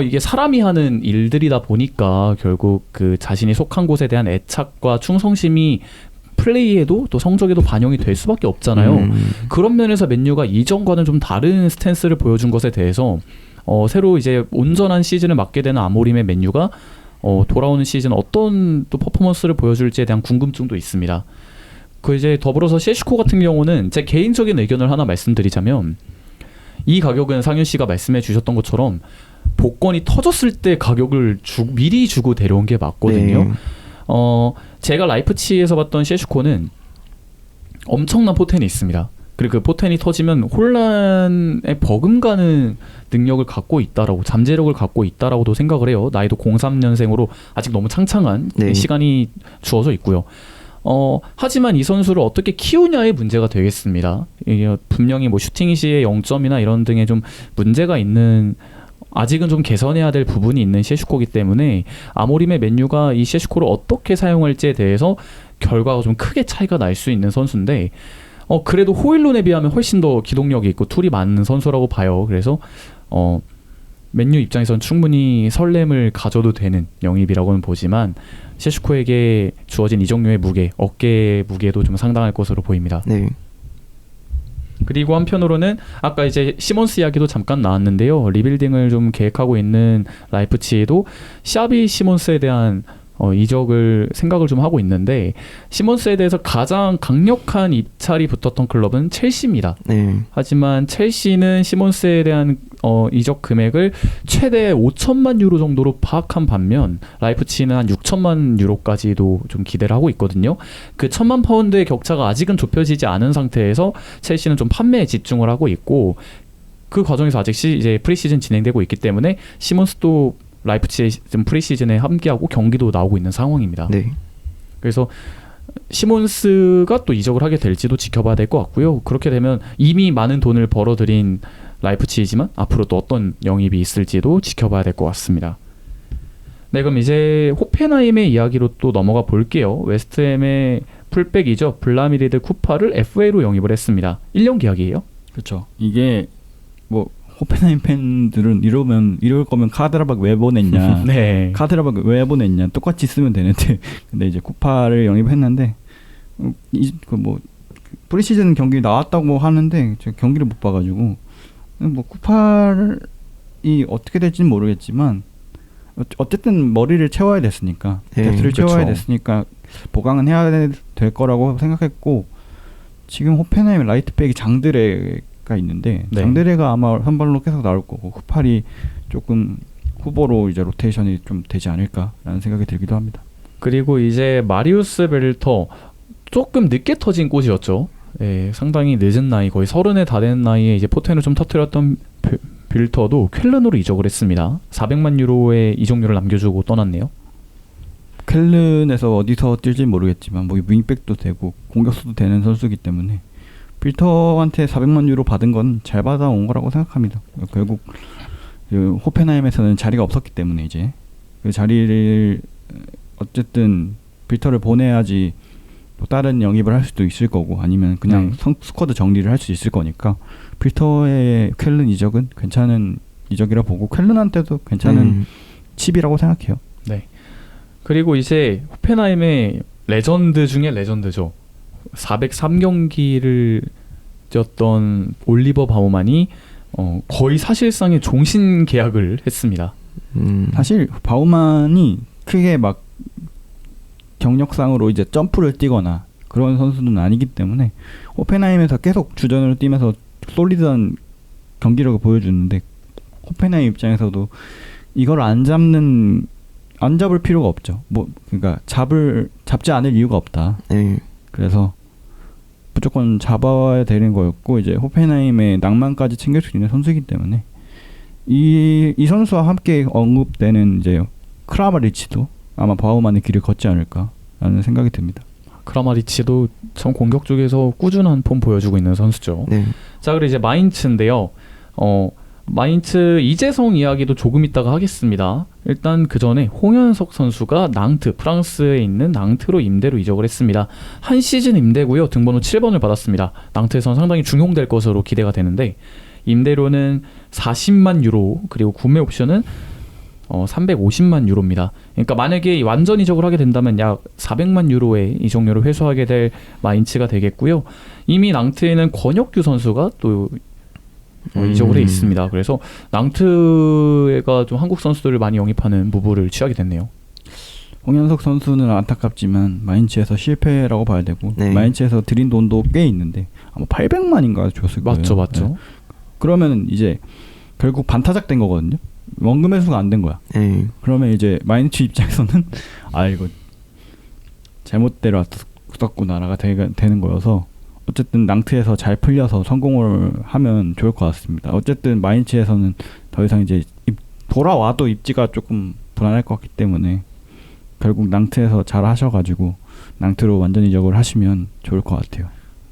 이게 사람이 하는 일들이다 보니까 결국 그 자신이 속한 곳에 대한 애착과 충성심이 플레이에도 또 성적에도 반영이 될 수밖에 없잖아요. 그런 면에서 맨유가 이전과는 좀 다른 스탠스를 보여준 것에 대해서 새로 이제 온전한 시즌을 맞게 되는 아모림의 맨유가 돌아오는 시즌 어떤 또 퍼포먼스를 보여줄지에 대한 궁금증도 있습니다. 그 이제 더불어서 셰슈코 같은 경우는 제 개인적인 의견을 하나 말씀드리자면 이 가격은 상윤 씨가 말씀해 주셨던 것처럼 복권이 터졌을 때 가격을 미리 주고 데려온 게 맞거든요.
네.
제가 라이프치히에서 봤던 셰슈코는 엄청난 포텐이 있습니다. 그리고 그 포텐이 터지면 혼란에 버금가는 능력을 갖고 있다라고, 잠재력을 갖고 있다라고도 생각을 해요. 나이도 03년생으로 아직 너무 창창한
네.
시간이 주어져 있고요. 하지만 이 선수를 어떻게 키우냐의 문제가 되겠습니다. 이게 분명히 뭐 슈팅 시의 0점이나 이런 등의 좀 문제가 있는, 아직은 좀 개선해야 될 부분이 있는 셰슈코이기 때문에 아모림의 맨유가 이 셰슈코를 어떻게 사용할지에 대해서 결과가 좀 크게 차이가 날 수 있는 선수인데 그래도 호일룬에 비하면 훨씬 더 기동력이 있고 툴이 많은 선수라고 봐요. 그래서 맨유 입장에서는 충분히 설렘을 가져도 되는 영입이라고는 보지만 셰슈코에게 주어진 이 종류의 무게, 어깨 무게도 좀 상당할 것으로 보입니다.
네.
그리고 한편으로는 아까 이제 시몬스 이야기도 잠깐 나왔는데요. 리빌딩을 좀 계획하고 있는 라이프치히도 샤비 시몬스에 대한 이적을 생각을 좀 하고 있는데, 시몬스에 대해서 가장 강력한 입찰이 붙었던 클럽은 첼시입니다.
네.
하지만 첼시는 시몬스에 대한 이적 금액을 최대 5천만 유로 정도로 파악한 반면 라이프치히는 한 6천만 유로까지도 좀 기대를 하고 있거든요. 그 1천만 파운드의 격차가 아직은 좁혀지지 않은 상태에서 첼시는 좀 판매에 집중을 하고 있고, 그 과정에서 아직 이제 프리시즌 진행되고 있기 때문에 시몬스도 라이프치히 지금 프리시즌에 함께하고 경기도 나오고 있는 상황입니다.
네.
그래서 시몬스가 또 이적을 하게 될지도 지켜봐야 될 것 같고요. 그렇게 되면 이미 많은 돈을 벌어들인 라이프치히지만 앞으로 또 어떤 영입이 있을지도 지켜봐야 될 것 같습니다. 네, 그럼 이제 호펜하임의 이야기로 또 넘어가 볼게요. 웨스트햄의 풀백이죠. 블라미리드 쿠파를 FA로 영입을 했습니다. 1년 계약이에요?
그렇죠. 이게 뭐 호펜하임 팬들은 이럴 거면 카드라박 왜 보냈냐?
네.
카드라박 왜 보냈냐? 똑같이 쓰면 되는데, 근데 이제 쿠파를 영입했는데 뭐 프리시즌 경기 나왔다고 하는데 제가 경기를 못 봐가지고 뭐 쿠파이 어떻게 될지는 모르겠지만 어쨌든 머리를 채워야 됐으니까, 뎁스를 채워야 됐으니까 보강은 해야 될 거라고 생각했고, 지금 호펜하임 라이트백이 장드레가 있는데
네.
장드레가 아마 선발로 계속 나올 거고 쿠팔이 조금 후보로 이제 로테이션이 좀 되지 않을까라는 생각이 들기도 합니다.
그리고 이제 마리우스 벨터, 조금 늦게 터진 꽃이었죠. 예, 상당히 늦은 나이, 거의 30에 다 된 나이에 이제 포텐을 좀 터뜨렸던 빌터도 쾰른으로 이적을 했습니다. 400만 유로의 이적료를 남겨주고 떠났네요.
쾰른에서 어디서 뛸지 모르겠지만 뭐 윙백도 되고 공격수도 되는 선수이기 때문에 빌터한테 400만 유로 받은 건 잘 받아온 거라고 생각합니다. 결국 그 호펜하임에서는 자리가 없었기 때문에 이제 그 자리를 어쨌든 빌터를 보내야지 또 다른 영입을 할 수도 있을 거고, 아니면 그냥 스쿼드 정리를 할 수 있을 거니까 빌터의 쾰른 이적은 괜찮은 이적이라 보고 쾰른한테도 괜찮은 칩이라고 생각해요.
네. 그리고 이제 호펜하임의 레전드 중에 레전드죠. 403경기를 뛰었던 올리버 바우만이 거의 사실상의 종신 계약을 했습니다.
사실 바우만이 크게 막 경력상으로 이제 점프를 뛰거나 그런 선수는 아니기 때문에 호펜하임에서 계속 주전으로 뛰면서 솔리드한 경기력을 보여주는데, 호펜하임 입장에서도 이걸 안 잡을 필요가 없죠. 뭐 그러니까 잡지 않을 이유가 없다. 그래서 무조건 잡아야 되는 거였고, 이제 호펜하임의 낭만까지 챙길 수 있는 선수이기 때문에 이 선수와 함께 언급되는 이제 크라마리치도 아마 바우만의 길을 걷지 않을까라는 생각이 듭니다.
크라마리치도 참 공격 쪽에서 꾸준한 폼 보여주고 있는 선수죠.
네.
자, 그리고 이제 마인츠인데요. 마인츠 이재성 이야기도 조금 있다가 하겠습니다. 일단 그 전에 홍현석 선수가 낭트, 프랑스에 있는 낭트로 임대로 이적을 했습니다. 한 시즌 임대고요. 등번호 7번을 받았습니다. 낭트에서는 상당히 중용될 것으로 기대가 되는데 임대료는 40만 유로 그리고 구매 옵션은 350만 유로입니다. 그러니까 만약에 완전 이적을 하게 된다면 약 400만 유로의 이적료를 회수하게 될 마인츠가 되겠고요. 이미 낭트에는 권혁규 선수가 또 이적을 해 있습니다. 그래서 낭트가 좀 한국 선수들을 많이 영입하는 무브를 취하게 됐네요.
홍현석 선수는 안타깝지만 마인츠에서 실패라고 봐야 되고
네.
마인츠에서 들인 돈도 꽤 있는데 아마 800만인가 줬을 거예요.
맞죠.
네. 그러면 이제 결국 반타작 된 거거든요. 원금 회수가 안 된 거야.
네.
그러면 이제 마인츠 입장에서는 이거 잘못 데려왔었구나가 되는 거여서 어쨌든 낭트에서 잘 풀려서 성공을 하면 좋을 것 같습니다. 어쨌든 마인츠에서는 더 이상 이제 돌아와도 입지가 조금 불안할 것 같기 때문에 결국 낭트에서 잘 하셔가지고 낭트로 완전 이적을 하시면 좋을 것 같아요.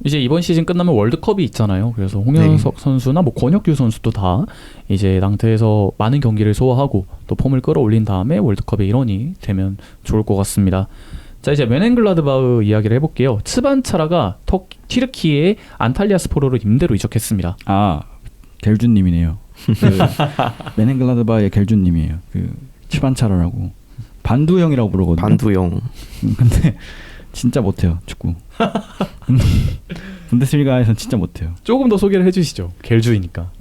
이제 이번 시즌 끝나면 월드컵이 있잖아요. 그래서 홍현석 선수나 뭐 권혁규 선수도 다 이제 낭트에서 많은 경기를 소화하고 또 폼을 끌어올린 다음에 월드컵의 일원이 되면 좋을 것 같습니다. 자, 이제 메넨글라드바흐 이야기를 해볼게요. 츠반차라가 튀르키의 안탈리아스포르로 임대로 이적했습니다.
겔준님이네요. 메넨글라드바흐의 겔준님이에요. 츠반차라라고 반두형이라고 부르거든요.
반두형.
근데 진짜 못해요 축구. 분데스리가에서는 진짜 못해요.
조금 더 소개를 해주시죠. 겔주이니까.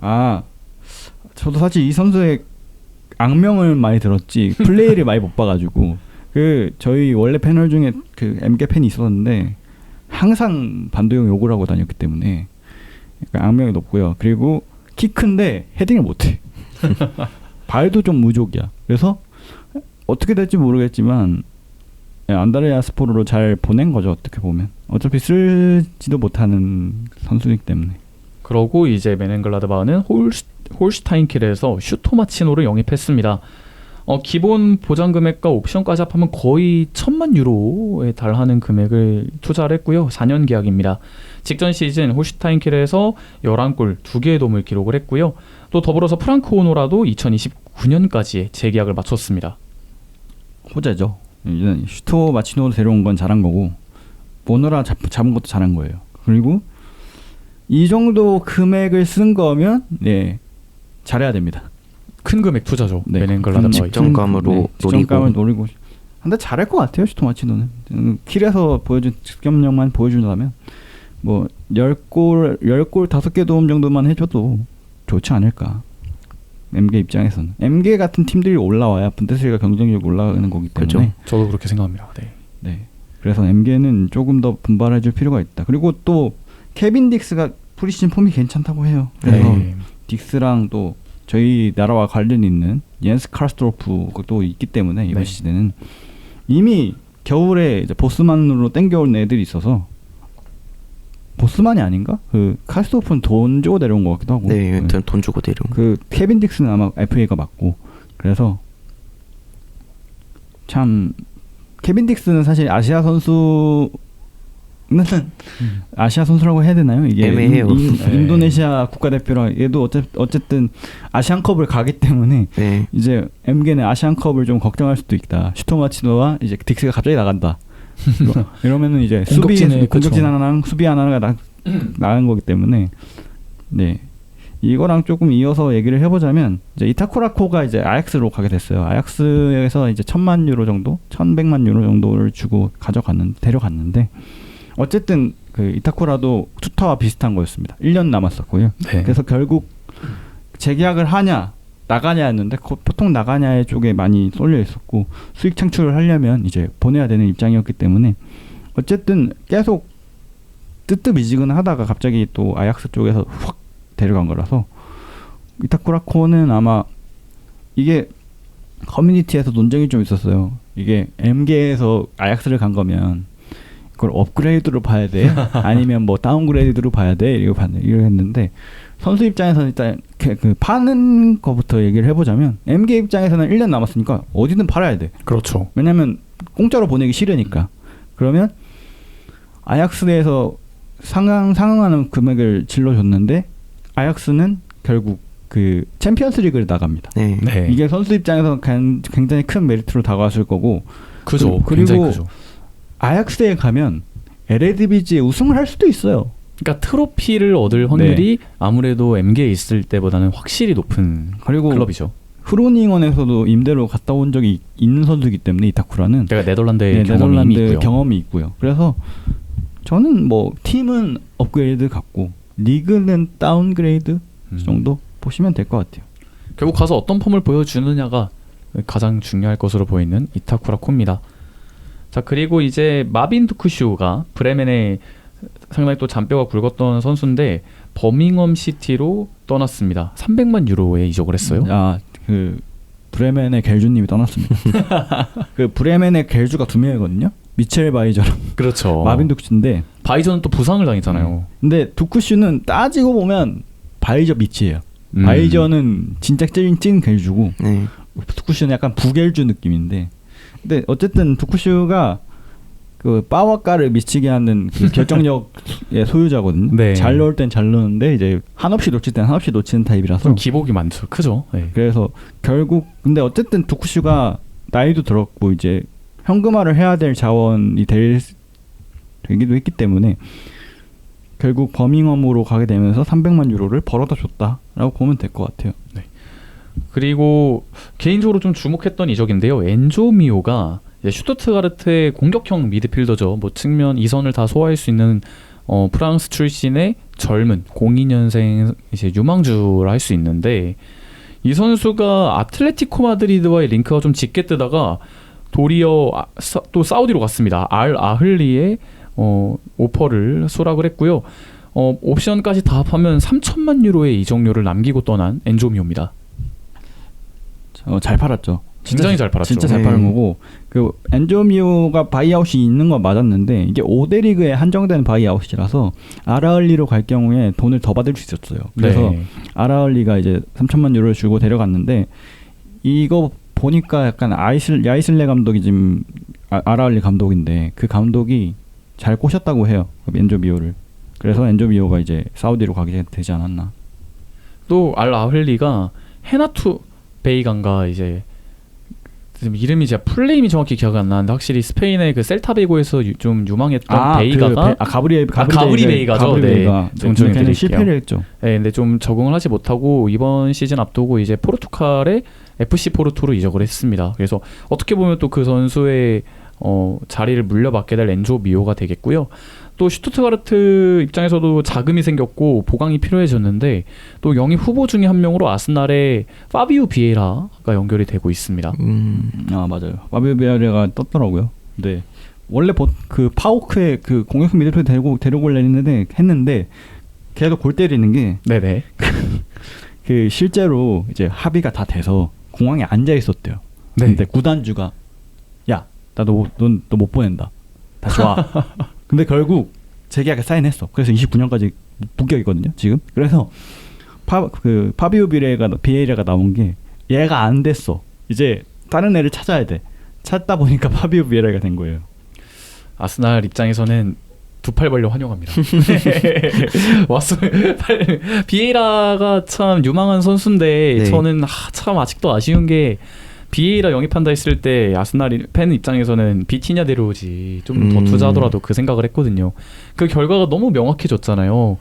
저도 사실 이 선수의 악명을 많이 들었지 플레이를 많이 못 봐가지고 저희 원래 패널 중에 MG 팬이 있었는데 항상 반도형 욕을 하고 다녔기 때문에 약간 악명이 높고요. 그리고 키 큰데 헤딩을 못해. 발도 좀 무족이야. 그래서 어떻게 될지 모르겠지만 안달리아스포르로 잘 보낸 거죠. 어떻게 보면 어차피 쓸지도 못하는 선수이기 때문에.
그러고 이제 메넨글라드바흐는 홀슈타인킬에서 슈토마치노를 영입했습니다. 기본 보장 금액과 옵션까지 합하면 거의 1,000만 유로에 달하는 금액을 투자를 했고요. 4년 계약입니다. 직전 시즌 홀슈타인킬에서 11골 2개의 도움을 기록을 했고요. 또 더불어서 프랑크 오노라도 2029년까지의 재계약을 마쳤습니다.
호재죠. 슈토마치노를 데려온 건 잘한 거고 오노라 잡은 것도 잘한 거예요. 그리고 이 정도 금액을 쓴 거면 잘해야 됩니다.
큰 금액 투자죠.
네,
메넨글라드바흐.
직전감으로
직전감을 노리고. 근데 잘할 것 같아요. 슈토마치노는. 킬에서 보여준 득점력만 보여준다면 뭐 10골 5개 도움 정도만 해줘도 좋지 않을까. MG 입장에서는. MG 같은 팀들이 올라와야 분데스리가 경쟁력이 올라가는 거기 때문에.
그렇죠.
저도 그렇게 생각합니다.
네. 그래서 MG는 조금 더 분발해줄 필요가 있다. 그리고 또 케빈 딕스가 프리시즌 폼이 괜찮다고 해요. 그래서 딕스랑 또 저희 나라와 관련 있는 옌스 카르스토프도 있기 때문에 이번 시즌에는 이미 겨울에 이제 보스만으로 땡겨온 애들이 있어서 보스만이 아닌가? 카르스토프는 돈 주고 데려온 것 같기도 하고.
네, 돈 주고 데려온.
케빈 딕스는 아마 FA가 맞고. 그래서 참 케빈 딕스는 사실 아시아 선수는 아시아 선수라고 해야 되나요? 이게
애매해요.
인도네시아 국가대표라 얘도 어쨌든 아시안컵을 가기 때문에 이제 MG는 아시안컵을 좀 걱정할 수도 있다. 슈토마치노와 이제 딕스가 갑자기 나간다. 이러면은 이제 공격진 하나랑 수비 하나가 나간 거기 때문에 이거랑 조금 이어서 얘기를 해보자면 이제 이타쿠라코가 이제 아약스로 가게 됐어요. 아약스에서 이제 1,000만 유로 정도, 1,100만 유로 정도를 주고 데려갔는데 어쨌든 이타쿠라도 투타와 비슷한 거였습니다. 1년 남았었고요. 그래서 결국 재계약을 하냐 나가냐였는데 보통 나가냐의 쪽에 많이 쏠려 있었고 수익 창출을 하려면 이제 보내야 되는 입장이었기 때문에 어쨌든 계속 뜨뜻미지근하다가 갑자기 또 아약스 쪽에서 확 데려간 거라서 이타쿠라코는 아마 이게 커뮤니티에서 논쟁이 좀 있었어요. 이게 MG에서 아약스를 간 거면 그걸 업그레이드로 봐야 돼? 아니면 뭐 다운그레이드로 봐야 돼? 이러고 했는데 선수 입장에서는 일단 파는 거부터 얘기를 해보자면 MG 입장에서는 1년 남았으니까 어디든 팔아야 돼.
그렇죠.
왜냐면 공짜로 보내기 싫으니까. 그러면 아약스에서 상응하는 금액을 질러줬는데 아약스는 결국 그 챔피언스 리그를 나갑니다.
네.
네.
이게 선수 입장에서 굉장히 큰 메리트로 다가왔을 거고
그죠.
그리고
굉장히 크죠.
아약스에 가면 LADBG에 우승을 할 수도 있어요.
그러니까 트로피를 얻을 확률이 아무래도 MG에 있을 때보다는 확실히 높은
그리고
클럽이죠.
프로닝원에서도 임대로 갔다 온 적이 있는 선수이기 때문에 이타쿠라는
제가 네덜란드의
네,
경험이
네덜란드
있고요.
경험이 있고요. 그래서 저는 뭐 팀은 업그레이드 같고 리그는 다운그레이드 정도 보시면 될 것 같아요.
결국 가서 어떤 폼을 보여주느냐가 가장 중요할 것으로 보이는 이타쿠라 코입니다. 자, 그리고 이제 마빈 두쿠슈가 브레멘에 상당히 또 잔뼈가 굵었던 선수인데 버밍엄 시티로 떠났습니다. 300만 유로에 이적을 했어요.
그 브레멘의 겔주님이 떠났습니다. 그 브레멘의 겔주가 두 명이거든요. 미첼 바이저랑
그렇죠.
마빈 두쿠슈인데
바이저는 또 부상을 당했잖아요.
근데 두쿠슈는 따지고 보면 바이저 밑이에요. 바이저는 진짜 찐 겔주고
네.
두쿠슈는 약간 부겔주 느낌인데 근데 어쨌든 두쿠슈가 그 파워가를 미치게 하는 그 결정력의 소유자거든요.
네.
잘 넣을 땐 잘 넣는데 이제 한없이 놓칠 땐 한없이 놓치는 타입이라서
좀 기복이 많죠. 크죠. 네.
그래서 결국 근데 어쨌든 두쿠슈가 나이도 들었고 이제 현금화를 해야 될 자원이 되기도 했기 때문에 결국 버밍엄으로 가게 되면서 300만 유로를 벌어다 줬다라고 보면 될 것 같아요.
그리고 개인적으로 좀 주목했던 이적인데요. 엔조 미오가 슈투트가르트의 공격형 미드필더죠. 뭐 측면 2선을 다 소화할 수 있는 프랑스 출신의 젊은 02년생 이제 유망주라 할 수 있는데 이 선수가 아틀레티코 마드리드와의 링크가 좀 짙게 뜨다가 도리어 또 사우디로 갔습니다. 알 아흘리의 오퍼를 수락을 했고요. 옵션까지 다 합하면 3천만 유로의 이적료를 남기고 떠난 엔조 미오입니다.
잘 팔았죠.
굉장히 잘 팔았죠.
진짜 잘 파는 거고 그 엔조미오가 바이아웃이 있는 건 맞았는데 이게 5대 리그에 한정된 바이아웃이라서 아라을리로 갈 경우에 돈을 더 받을 수 있었어요. 그래서
네.
아라을리가 이제 3천만 유로를 주고 데려갔는데 이거 보니까 약간 야이슬레 감독이 지금 아라을리 감독인데 그 감독이 잘 꼬셨다고 해요. 엔조미오를. 그래서 엔조미오가 이제 사우디로 가게 되지 않았나.
또 알 아흘리가 헤나투 베이간가 이제 이름이 제가 풀네임이 정확히 기억이 안 나는데 확실히 스페인의 그 셀타베고에서 좀 유망했던 베이가가
가브리
베이가죠. 네. 정정해 드릴게요.
실패를 했죠.
네, 근데 좀 적응을 하지 못하고 이번 시즌 앞두고 이제 포르투갈의 FC 포르투로 이적을 했습니다. 그래서 어떻게 보면 또 그 선수의 자리를 물려받게 될 엔조 미오가 되겠고요. 또 슈투트가르트 입장에서도 자금이 생겼고 보강이 필요해졌는데 또 영입 후보 중에 한 명으로 아스날의 파비오 비에라가 연결이 되고 있습니다.
맞아요. 파비오 비에라가 떴더라고요. 네. 원래 그 파오크의 그 공격형 미드필더 데려올 했는데 계속 골 때리는 게
네네.
그 실제로 이제 합의가 다 돼서 공항에 앉아 있었대요.
네.
근데 구단주가 야, 나도 넌 또 못 보낸다. 다시 와. 근데 결국 재계약에 사인했어. 그래서 29년까지 복귀이거든요. 지금. 그래서 파비오 비에이라가 나온 게 얘가 안 됐어. 이제 다른 애를 찾아야 돼. 찾다 보니까 파비오 비에이라가 된 거예요.
아스날 입장에서는 두 팔 벌려 환영합니다. 왔으면 비에이라가 참 유망한 선수인데
네.
저는 참 아직도 아쉬운 게 비에이라 영입한다 했을 때 아스날 팬 입장에서는 비티냐 데려오지 좀 더 투자하더라도 그 생각을 했거든요. 그 결과가 너무 명확해졌잖아요.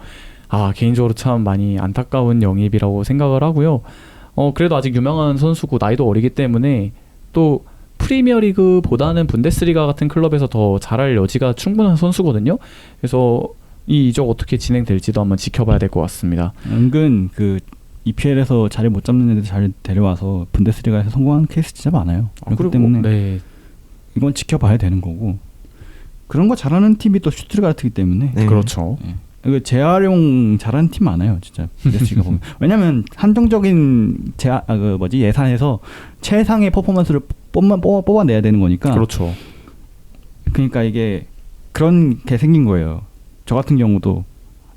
개인적으로 참 많이 안타까운 영입이라고 생각을 하고요. 그래도 아직 유명한 선수고 나이도 어리기 때문에 또 프리미어리그보다는 분데스리가 같은 클럽에서 더 잘할 여지가 충분한 선수거든요. 그래서 이 이적 어떻게 진행될지도 한번 지켜봐야 될 것 같습니다.
은근 그 EPL에서 자리 못 잡는 애들 잘 데려와서 분데스리가에서 성공한 케이스 진짜 많아요. 그렇기 때문에
네.
이건 지켜봐야 되는 거고 그런 거 잘하는 팀이 또 슈투트가르트이기 때문에
네.
그렇죠.
네. 이거 재활용 잘하는 팀 많아요, 진짜. 분데스리가 보면. 왜냐면 한정적인 예산에서 최상의 퍼포먼스를 뽑아내야 되는 거니까.
그렇죠.
그러니까 이게 그런 게 생긴 거예요. 저 같은 경우도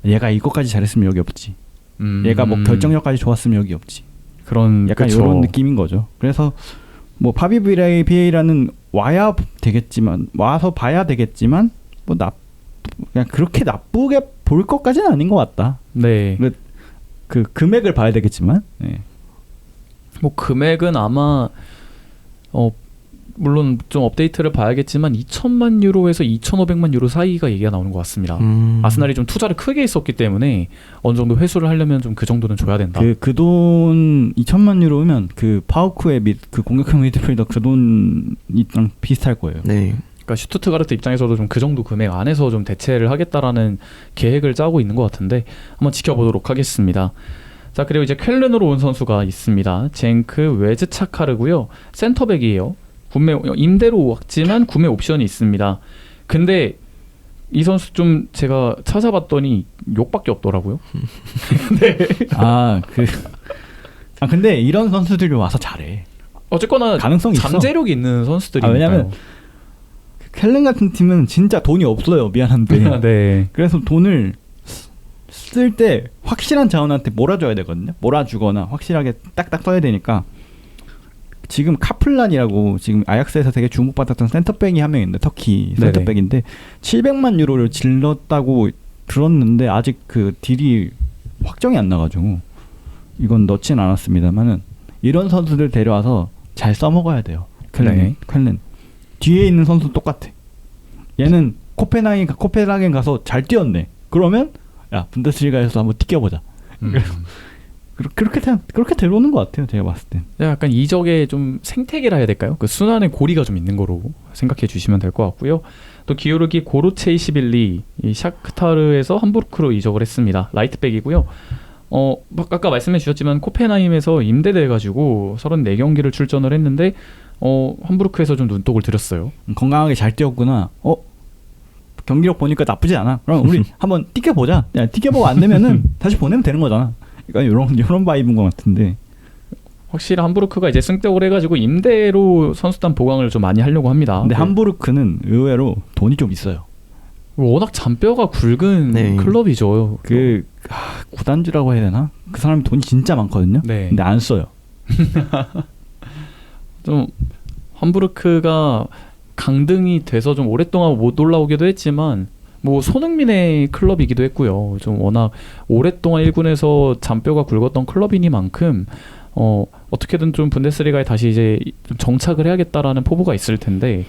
얘가 이것까지 잘했으면 여기 없지. 얘가 뭐 결정력까지 좋았으면 여기 없지.
그런
약간
그쵸.
이런 느낌인 거죠. 그래서 뭐 파비 비에이라는 와서 봐야 되겠지만 그냥 그렇게 나쁘게 볼 것까지는 아닌 것 같다.
네.
그 금액을 봐야 되겠지만 네.
뭐 금액은 아마 물론 좀 업데이트를 봐야겠지만 2천만 유로에서 2,500만 유로 사이가 얘기가 나오는 것 같습니다. 아스날이 좀 투자를 크게 했었기 때문에 어느 정도 회수를 하려면 좀 그 정도는 줘야 된다.
그 돈 2천만 유로면 그 파우크의 그 공격형 미드필더 그 돈이랑 비슷할 거예요.
네.
그러니까 슈투트가르트 입장에서도 좀 그 정도 금액 안에서 좀 대체를 하겠다라는 계획을 짜고 있는 것 같은데 한번 지켜보도록 하겠습니다. 자, 그리고 이제 쾰른으로 온 선수가 있습니다. 젠크 웨즈차카르고요. 센터백이에요. 임대로 왔지만 구매 옵션이 있습니다. 근데 이 선수 좀 제가 찾아봤더니 욕밖에 없더라고요. 네.
근데 이런 선수들이 와서 잘해.
어쨌거나
가능성이 있어.
잠재력이 있는 선수들이니까요.
왜냐면 켈른 같은 팀은 진짜 돈이 없어요. 미안한데.
네.
그래서 돈을 쓸 때 확실한 자원한테 몰아줘야 되거든요. 몰아주거나 확실하게 딱딱 써야 되니까 지금 카플란이라고 지금 아약스에서 되게 주목받았던 센터백이 한 명 있는데 터키 센터백인데 700만 유로를 질렀다고 들었는데 아직 그 딜이 확정이 안 나가지고 이건 넣진 않았습니다만은 이런 선수들 데려와서 잘 써먹어야 돼요. 켈른 뒤에 있는 선수 똑같아. 얘는 코펜하겐 가서 잘 뛰었네. 그러면 야 분데스리가에서 한번 뛰겨보자. 그렇게 데려오는 것 같아요. 제가 봤을 땐.
약간 이적의 좀 생태계라 해야 될까요? 그 순환의 고리가 좀 있는 거로 생각해 주시면 될 것 같고요. 또 기요르기 고루체이시빌리 이 샤크타르에서 함부르크로 이적을 했습니다. 라이트백이고요. 아까 말씀해 주셨지만 코펜하임에서 임대돼가지고 34경기를 출전을 했는데 함부르크에서 좀 눈독을 들였어요.
건강하게 잘 뛰었구나. 경기력 보니까 나쁘지 않아. 그럼 우리 한번 뛰겨보자. 야, 뛰겨보고 안 되면은 다시 보내면 되는 거잖아. 그러니까 이런 바이브인 것 같은데.
확실히 함부르크가 이제 승격을 해가지고 임대로 선수단 보강을 좀 많이 하려고 합니다.
근데 함부르크는 의외로 돈이 좀 있어요.
워낙 잔뼈가 굵은 클럽이죠.
구단주라고 해야 되나? 그 사람이 돈이 진짜 많거든요.
네.
근데 안 써요.
좀 함부르크가 강등이 돼서 좀 오랫동안 못 올라오기도 했지만 뭐 손흥민의 클럽이기도 했고요. 좀 워낙 오랫동안 1군에서 잔뼈가 굵었던 클럽이니만큼 어떻게든 좀 분데스리가에 다시 이제 좀 정착을 해야겠다라는 포부가 있을 텐데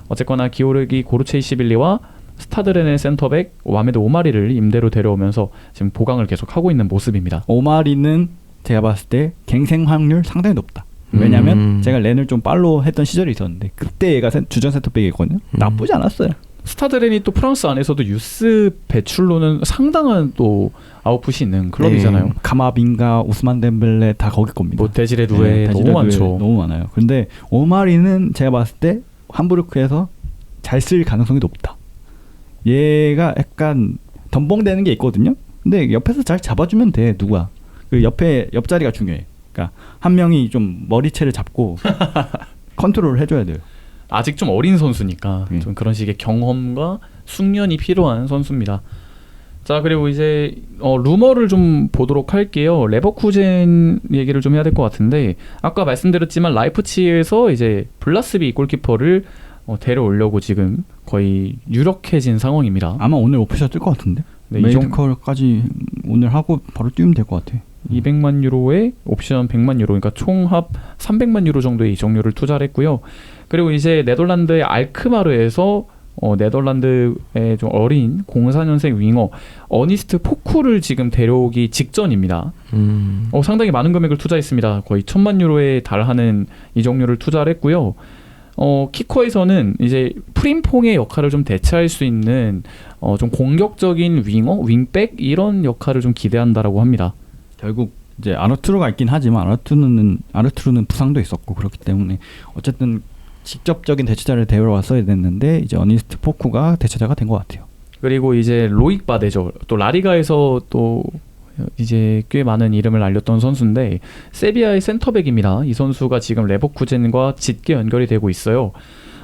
어쨌거나 기요르기 고루체이시빌리와 스타드렌의 센터백 와메드 오마리를 임대로 데려오면서 지금 보강을 계속 하고 있는 모습입니다.
오마리는 제가 봤을 때 갱생 확률 상당히 높다. 왜냐면 제가 렌을 좀 팔로우 했던 시절이 있었는데 그때 얘가 주전 센터백이거든요. 나쁘지 않았어요.
스타드렌이 또 프랑스 안에서도 유스 배출로는 상당한 또 아웃풋이 있는 클럽이잖아요.
네. 가마빈가, 우스만 덴벨레 다 거기 겁니다.
뭐 데지레 두에 너무 많죠.
너무 많아요. 근데 오마리는 제가 봤을 때 함부르크에서 잘 쓸 가능성이 높다. 얘가 약간 덤벙대는 게 있거든요. 근데 옆에서 잘 잡아주면 돼. 누가 그 옆자리가 중요해. 그러니까 한 명이 좀 머리채를 잡고 컨트롤을 해줘야 돼요.
아직 좀 어린 선수니까 좀 그런 식의 경험과 숙련이 필요한 선수입니다. 자, 그리고 이제 루머를 좀 보도록 할게요. 레버쿠젠 얘기를 좀 해야 될 것 같은데 아까 말씀드렸지만 라이프치히에서 이제 블라스비 골키퍼를 데려오려고 지금 거의 유력해진 상황입니다.
아마 오늘 오피셜 뜰 것 같은데.
네,
메디컬까지 오늘 하고 바로 뛰면 될 것 같아.
200만 유로에 옵션 100만 유로, 그러니까 총합 300만 유로 정도의 이적료를 투자를 했고요. 그리고 이제 네덜란드의 알크마르에서 네덜란드의 좀 어린 04년생 윙어 어니스트 포쿠를 지금 데려오기 직전입니다. 상당히 많은 금액을 투자했습니다. 거의 1000만 유로에 달하는 이적료를 투자를 했고요. 키커에서는 이제 프림퐁의 역할을 좀 대체할 수 있는 좀 공격적인 윙어, 윙백 이런 역할을 좀 기대한다라고 합니다.
결국 이제 아르투르가 있긴 하지만 아르투르는 부상도 있었고 그렇기 때문에 어쨌든 직접적인 대체자를 데려왔어야 됐는데 이제 어니스트 포쿠가 대체자가 된 것 같아요.
그리고 이제 로익 바데죠. 또 라리가에서 또 이제 꽤 많은 이름을 알렸던 선수인데 세비야의 센터백입니다. 이 선수가 지금 레버쿠젠과 짙게 연결이 되고 있어요.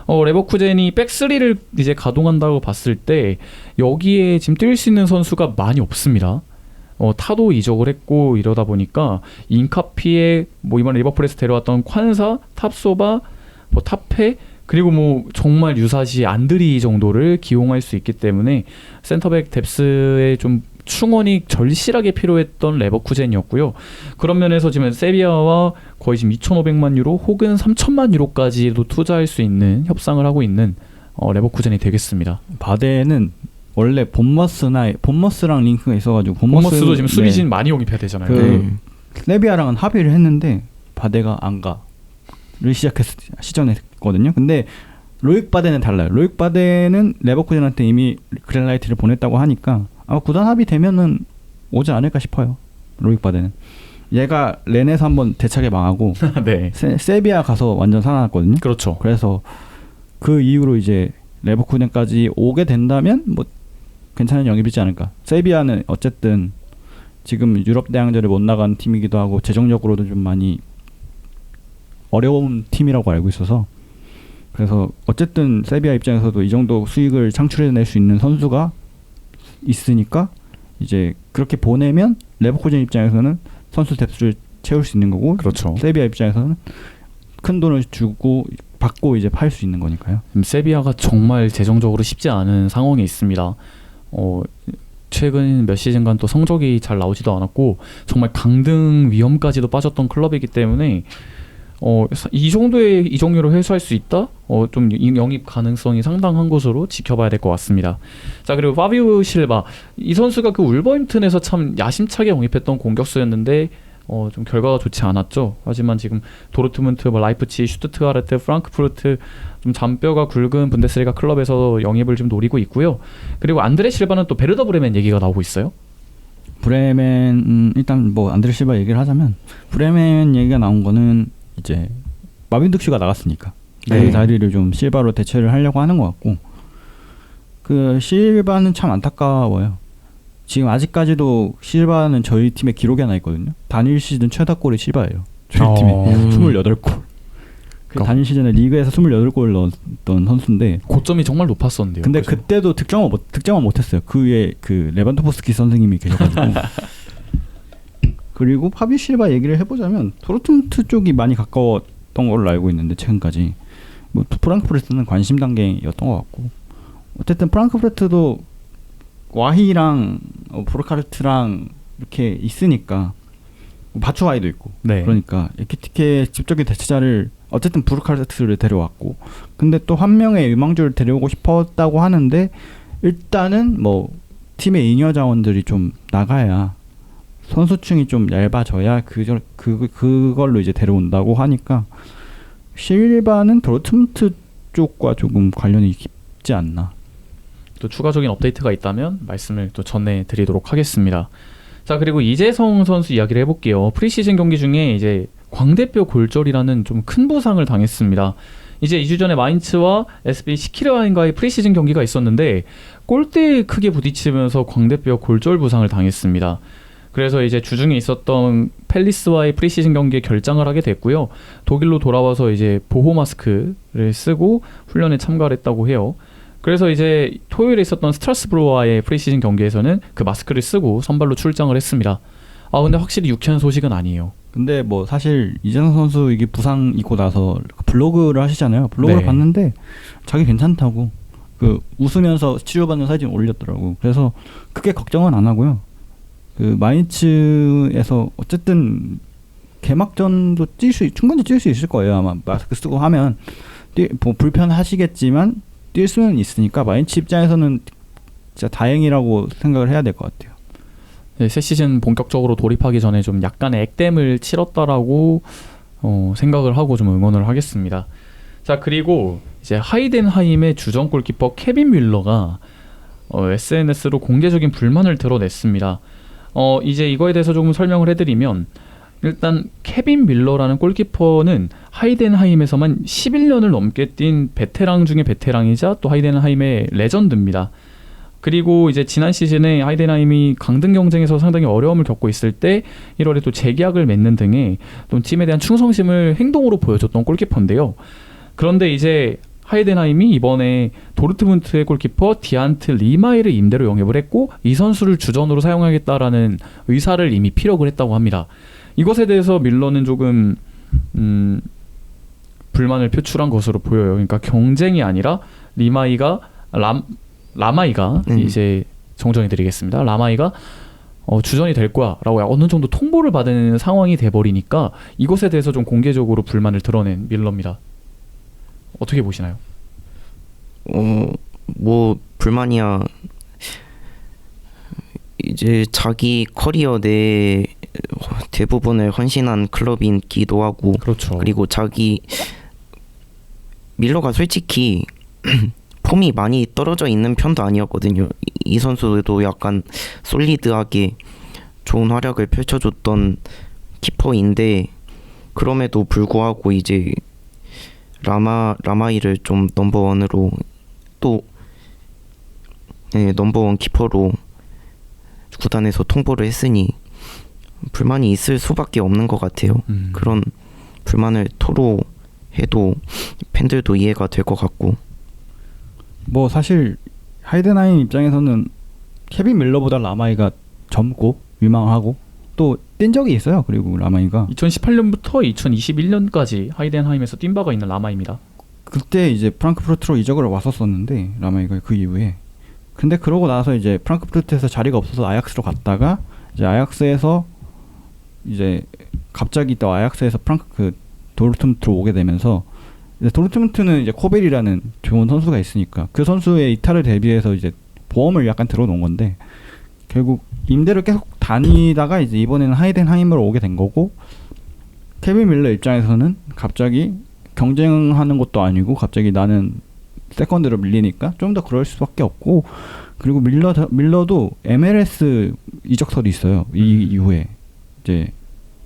레버쿠젠이 백스리를 이제 가동한다고 봤을 때 여기에 지금 뛸 수 있는 선수가 많이 없습니다. 타도 이적을 했고 이러다 보니까 인카피에 뭐 이번에 리버풀에서 데려왔던 콴사, 탑소바, 뭐 타페 그리고 뭐 정말 유사시 안드리 정도를 기용할 수 있기 때문에 센터백 뎁스에 좀 충원이 절실하게 필요했던 레버쿠젠이었고요. 그런 면에서 지금 세비야와 거의 지금 2,500만 유로 혹은 3,000만 유로까지도 투자할 수 있는 협상을 하고 있는 레버쿠젠이 되겠습니다.
바데는 원래 본머스랑 링크가 있어가지고
본머스도 지금 수비진
네.
많이 영입해야 되잖아요.
그 세비야랑은 합의를 했는데 바데가 안 가를 시전했거든요. 근데 로익 바데는 달라요. 로익 바데는 레버쿠젠한테 이미 그린라이트를 보냈다고 하니까 아마 구단 합의되면은 오지 않을까 싶어요. 로익 바데는 얘가 렌에서 한번 대차게 망하고
네.
세비야 가서 완전 살아났거든요.
그렇죠.
그래서 그 이후로 이제 레버쿠젠까지 오게 된다면 뭐 괜찮은 영입이지 않을까. 세비야는 어쨌든 지금 유럽 대항전에 못 나간 팀이기도 하고 재정적으로도 좀 많이 어려운 팀이라고 알고 있어서 그래서 어쨌든 세비야 입장에서도 이 정도 수익을 창출해낼 수 있는 선수가 있으니까 이제 그렇게 보내면 레버쿠젠 입장에서는 선수 뎁스를 채울 수 있는 거고
그렇죠.
세비야 입장에서는 큰 돈을 주고 받고 이제 팔 수 있는 거니까요.
세비야가 정말 재정적으로 쉽지 않은 상황에 있습니다. 최근 몇 시즌간 또 성적이 잘 나오지도 않았고 정말 강등 위험까지도 빠졌던 클럽이기 때문에 이 정도의 이적료로 회수할 수 있다? 좀 영입 가능성이 상당한 것으로 지켜봐야 될 것 같습니다. 자, 그리고 파비오 실바 이 선수가 그 울버햄튼에서 참 야심차게 영입했던 공격수였는데 좀 결과가 좋지 않았죠. 하지만 지금 도르트문트, 라이프치히, 슈투트가르트, 프랑크푸르트 좀 잔뼈가 굵은 분데스리가 클럽에서 영입을 좀 노리고 있고요. 그리고 안드레 실바는 또 베르더 브레멘 얘기가 나오고 있어요.
브레멘 일단 뭐 안드레 실바 얘기를 하자면 브레멘 얘기가 나온 거는 이제 마빈 득슈가 나갔으니까 그 자리를 좀 실바로 대체를 하려고 하는 것 같고 그 실바는 참 안타까워요. 지금 아직까지도 실바는 저희 팀에 기록이 하나 있거든요. 단일 시즌 최다골이 실바예요. 저희 팀에 28골. 그 단일 시즌에 리그에서 28골 넣었던 선수인데
고점이 정말 높았었는데요.
근데
그죠?
그때도 득점을 못했어요. 그 위에 그 레반도프스키 선생님이 계셔가지고. 그리고 파비 실바 얘기를 해보자면 도르트문트 쪽이 많이 가까웠던 걸로 알고 있는데 최근까지 뭐 프랑크푸르트는 관심 단계였던 것 같고 어쨌든 프랑크푸르트도 와히랑 보르카르트랑 이렇게 있으니까 바추와이도 있고
네.
그러니까 에키티케 직접적인 대체자를 어쨌든 부르카르트를 데려왔고 근데 또 한 명의 유망주를 데려오고 싶었다고 하는데 일단은 뭐 팀의 잉여 자원들이 좀 나가야 선수층이 좀 얇아져야 그걸로 이제 데려온다고 하니까 실바는 도르트문트 쪽과 조금 관련이 깊지 않나.
또 추가적인 업데이트가 있다면 말씀을 또 전해드리도록 하겠습니다. 자, 그리고 이재성 선수 이야기를 해볼게요. 프리시즌 경기 중에 이제 광대뼈 골절이라는 좀 큰 부상을 당했습니다. 이제 2주 전에 마인츠와 SB 시키르와인과의 프리시즌 경기가 있었는데 골대에 크게 부딪히면서 광대뼈 골절 부상을 당했습니다. 그래서 이제 주중에 있었던 팰리스와의 프리시즌 경기에 결장을 하게 됐고요. 독일로 돌아와서 이제 보호 마스크를 쓰고 훈련에 참가를 했다고 해요. 그래서 이제 토요일에 있었던 스트라스부르와의 프리시즌 경기에서는 그 마스크를 쓰고 선발로 출장을 했습니다. 근데 확실히 유쾌한 소식은 아니에요.
근데 뭐 사실 이재성 선수 이게 부상 있고 나서 블로그를 하시잖아요. 블로그를 봤는데 자기 괜찮다고 그 웃으면서 치료받는 사진 올렸더라고. 그래서 크게 걱정은 안 하고요. 그 마인츠에서 어쨌든 개막전도 충분히 뛸 수 있을 거예요. 아마 마스크 쓰고 하면 뭐 불편하시겠지만 뛸 수는 있으니까 마인츠 입장에서는 진짜 다행이라고 생각을 해야 될 것 같아요.
네, 새 시즌 본격적으로 돌입하기 전에 좀 약간의 액땜을 치렀다라고 생각을 하고 좀 응원을 하겠습니다. 자, 그리고 이제 하이덴하임의 주전 골키퍼 케빈 뮬러가 SNS로 공개적인 불만을 드러냈습니다. 이제 이거에 대해서 조금 설명을 해드리면 일단 케빈 밀러라는 골키퍼는 하이덴하임에서만 11년을 넘게 뛴 베테랑 중에 베테랑이자 또 하이덴하임의 레전드입니다. 그리고 이제 지난 시즌에 하이덴하임이 강등 경쟁에서 상당히 어려움을 겪고 있을 때 1월에 또 재계약을 맺는 등의 또 팀에 대한 충성심을 행동으로 보여줬던 골키퍼인데요. 그런데 이제 하이덴하임이 이번에 도르트문트의 골키퍼 디안트 리마이를 임대로 영입을 했고 이 선수를 주전으로 사용하겠다라는 의사를 이미 피력을 했다고 합니다. 이것에 대해서 밀러는 조금 불만을 표출한 것으로 보여요. 그러니까 경쟁이 아니라 라마이가 이제 정정해드리겠습니다. 라마이가 주전이 될 거야라고 어느 정도 통보를 받은 상황이 돼버리니까 이것에 대해서 좀 공개적으로 불만을 드러낸 밀러입니다. 어떻게 보시나요?
뭐 불만이야. 이제 자기 커리어 내 대부분을 헌신한 클럽이기도 하고,
그렇죠.
그리고 자기 밀러가 솔직히 폼이 많이 떨어져 있는 편도 아니었거든요. 이 선수도 약간 솔리드하게 좋은 활약을 펼쳐줬던 키퍼인데, 그럼에도 불구하고 이제 라마이를 좀 넘버원으로 또 넘버원 키퍼로 구단에서 통보를 했으니 불만이 있을 수밖에 없는 것 같아요. 그런 불만을 토로해도 팬들도 이해가 될 것 같고.
뭐 사실 하이덴하임 입장에서는 케빈 밀러보다 라마이가 젊고 유망하고 또 뛴 적이 있어요. 그리고 라마이가
2018년부터 2021년까지 하이덴하임에서 뛴 바가 있는 라마입니다.
그때 이제 프랑크푸르트로 이적을 왔었었는데 라마이가 그 이후에, 근데 그러고 나서 이제 프랑크푸르트에서 자리가 없어서 아약스로 갔다가 이제 아약스에서 이제 갑자기 또 아약스에서 도르트문트로 오게 되면서, 이제 도르트문트는 이제 코벨이라는 좋은 선수가 있으니까 그 선수의 이탈을 대비해서 이제 보험을 약간 들어놓은 건데, 결국 임대를 계속 다니다가 이제 이번에는 하이덴하임으로 오게 된 거고, 케빈 밀러 입장에서는 갑자기 경쟁하는 것도 아니고 갑자기 나는 세컨드로 밀리니까 좀 더 그럴 수밖에 없고, 그리고 밀러도 MLS 이적설이 있어요. 이 이후에 이제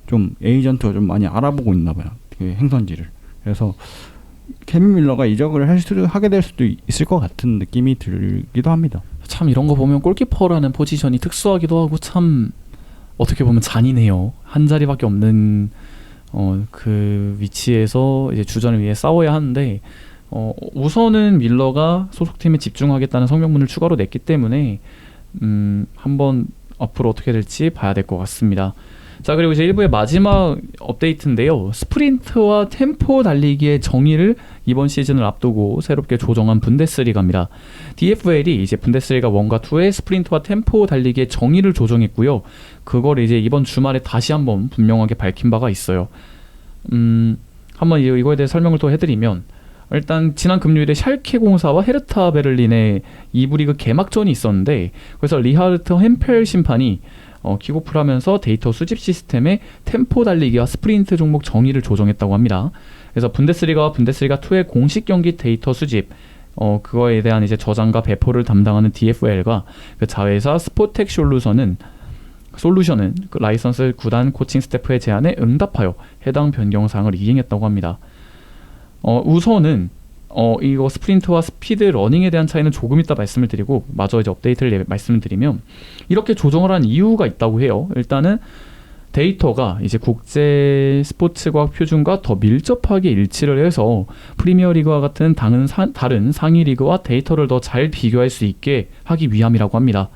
좀 에이전트가 좀 많이 알아보고 있나 봐요, 그 행선지를. 그래서 케빈 밀러가 이적을 하게 될 수도 있을 것 같은 느낌이 들기도 합니다.
참 이런 거 보면 골키퍼라는 포지션이 특수하기도 하고 참 어떻게 보면 잔인해요. 한 자리밖에 없는 그 위치에서 이제 주전을 위해 싸워야 하는데, 우선은 밀러가 소속팀에 집중하겠다는 성명문을 추가로 냈기 때문에 한번 앞으로 어떻게 될지 봐야 될 것 같습니다. 자, 그리고 이제 1부의 마지막 업데이트인데요. 스프린트와 템포 달리기의 정의를 이번 시즌을 앞두고 새롭게 조정한 분데스리가입니다. DFL이 이제 분데스리가 1과 2의 스프린트와 템포 달리기의 정의를 조정했고요. 그걸 이제 이번 주말에 다시 한번 분명하게 밝힌 바가 있어요. 한번 이거에 대해 설명을 또 해드리면, 일단 지난 금요일에 샬케 04와 헤르타 베를린의 2부 리그 개막전이 있었는데, 그래서 리하르트 햄펠 심판이 킥오프를 하면서 데이터 수집 시스템의 템포 달리기와 스프린트 종목 정의를 조정했다고 합니다. 그래서 분데스리가와 분데스리가 2의 공식 경기 데이터 수집, 그거에 대한 이제 저장과 배포를 담당하는 DFL과 그 자회사 스포텍 솔루션은 그 라이선스 구단 코칭 스태프의 제안에 응답하여 해당 변경 사항을 이행했다고 합니다. 우선은 이거 스프린트와 스피드 러닝에 대한 차이는 조금 이따 말씀을 드리고, 마저 이제 업데이트를 말씀을 드리면, 이렇게 조정을 한 이유가 있다고 해요. 일단은 데이터가 이제 국제 스포츠과학 표준과 더 밀접하게 일치를 해서 프리미어리그와 같은 다른 상위 리그와 데이터를 더 잘 비교할 수 있게 하기 위함이라고 합니다.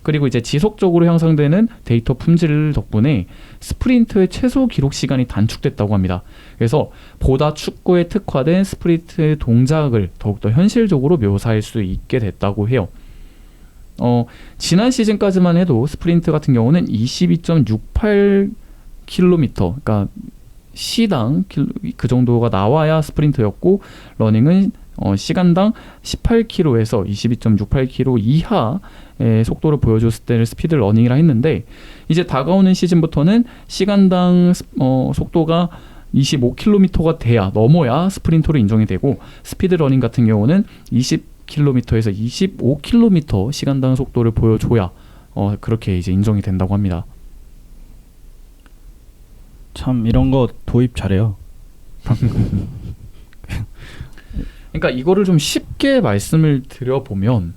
그리고 이제 지속적으로 향상되는 데이터 품질 덕분에 스프린트의 최소 기록 시간이 단축됐다고 합니다. 그래서 보다 축구에 특화된 스프린트 동작을 더욱더 현실적으로 묘사할 수 있게 됐다고 해요. 지난 시즌까지만 해도 스프린트 같은 경우는 22.68km, 그러니까 시당 그 정도가 나와야 스프린트였고, 러닝은 시간당 18km에서 22.68km 이하의 속도를 보여줬을 때를 스피드 러닝이라 했는데, 이제 다가오는 시즌부터는 시간당 속도가 25km가 넘어야 스프린터로 인정이 되고, 스피드 러닝 같은 경우는 20km에서 25km 시간당 속도를 보여줘야 그렇게 이제 인정이 된다고 합니다.
참 이런 거 도입 잘해요.
그러니까 이거를 좀 쉽게 말씀을 드려보면,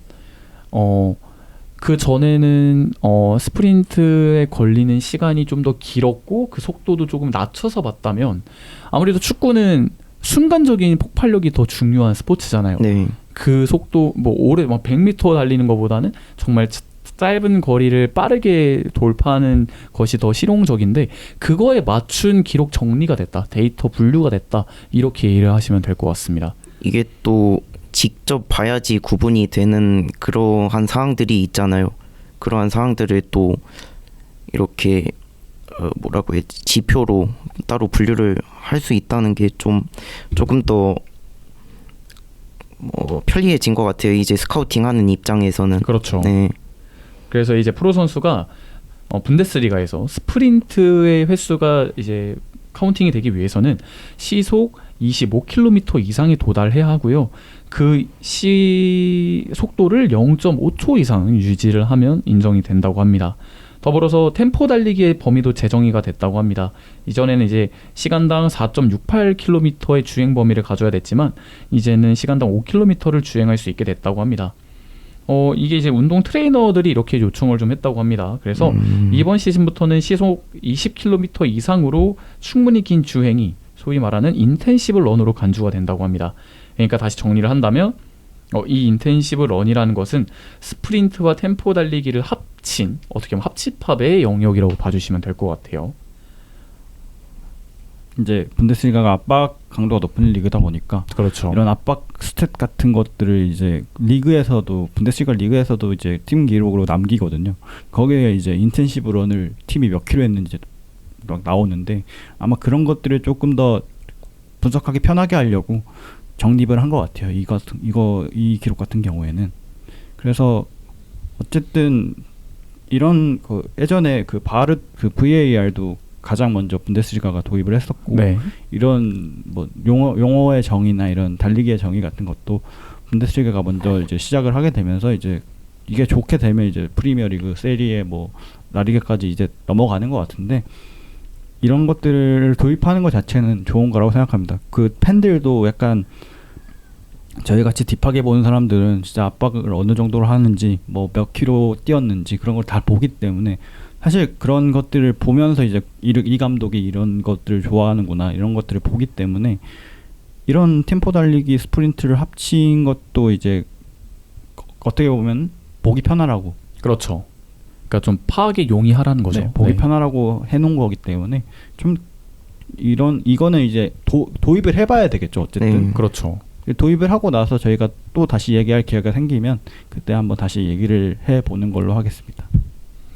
그 전에는 스프린트에 걸리는 시간이 좀 더 길었고 그 속도도 조금 낮춰서 봤다면, 아무래도 축구는 순간적인 폭발력이 더 중요한 스포츠잖아요.
네.
그 속도 오래 100m 달리는 것보다는 정말 짧은 거리를 빠르게 돌파하는 것이 더 실용적인데, 그거에 맞춘 기록 정리가 됐다, 데이터 분류가 됐다, 이렇게 이해를 하시면 될 것 같습니다.
이게 또 직접 봐야지 구분이 되는 그러한 사항들이 있잖아요. 그러한 사항들을 또 이렇게 뭐라고 해야지 지표로 따로 분류를 할 수 있다는 게 조금 더 편리해진 것 같아요. 이제 스카우팅하는 입장에서는.
그렇죠.
네.
그래서 이제 프로 선수가 분데스리가에서 스프린트의 횟수가 이제 카운팅이 되기 위해서는 시속 25km 이상에 도달해야 하고요. 그 속도를 0.5초 이상 유지를 하면 인정이 된다고 합니다. 더불어서 템포 달리기의 범위도 재정의가 됐다고 합니다. 이전에는 이제 시간당 4.68km의 주행 범위를 가져야 됐지만 이제는 시간당 5km를 주행할 수 있게 됐다고 합니다. 이게 이제 운동 트레이너들이 이렇게 요청을 좀 했다고 합니다. 그래서 이번 시즌부터는 시속 20km 이상으로 충분히 긴 주행이 소위 말하는 인텐시브 런으로 간주가 된다고 합니다. 그러니까 다시 정리를 한다면 이 인텐시브 런이라는 것은 스프린트와 템포 달리기를 합친 어떻게 보면 합집합의 영역이라고 봐주시면 될 것 같아요.
이제 분데스리가가 압박 강도가 높은 리그다 보니까
그렇죠.
이런 압박 스탯 같은 것들을 이제 리그에서도 분데스리가 리그에서도 이제 팀 기록으로 남기거든요. 거기에 이제 인텐시브 런을 팀이 몇 킬로 했는지 막 나오는데 아마 그런 것들을 조금 더 분석하기 편하게 하려고 정립을 한 것 같아요. 이 기록 같은 경우에는. 그래서 어쨌든 이런 예전에 VAR도 가장 먼저 분데스리가가 도입을 했었고
네.
이런 뭐 용어의 정의나 이런 달리기의 정의 같은 것도 분데스리가가 먼저 이제 시작을 하게 되면서 이제 이게 좋게 되면 이제 프리미어리그, 세리에 뭐 라리가까지 이제 넘어가는 것 같은데 이런 것들을 도입하는 것 자체는 좋은 거라고 생각합니다. 그 팬들도 약간 저희 같이 딥하게 보는 사람들은 진짜 압박을 어느 정도로 하는지 뭐 몇 킬로 뛰었는지 그런 걸 다 보기 때문에 사실 그런 것들을 보면서 이제 이 감독이 이런 것들을 좋아하는구나 이런 것들을 보기 때문에 이런 템포 달리기 스프린트를 합친 것도 이제 어떻게 보면 보기 편하라고.
그렇죠. 그러니까 좀 파악에 용이하라는 거죠.
네, 보기
네.
편하라고 해놓은 거기 때문에 좀 이거는 이제 도입을 해봐야 되겠죠. 어쨌든.
네.
그렇죠.
도입을 하고 나서 저희가 또 다시 얘기할 기회가 생기면 그때 한번 다시 얘기를 해보는 걸로 하겠습니다.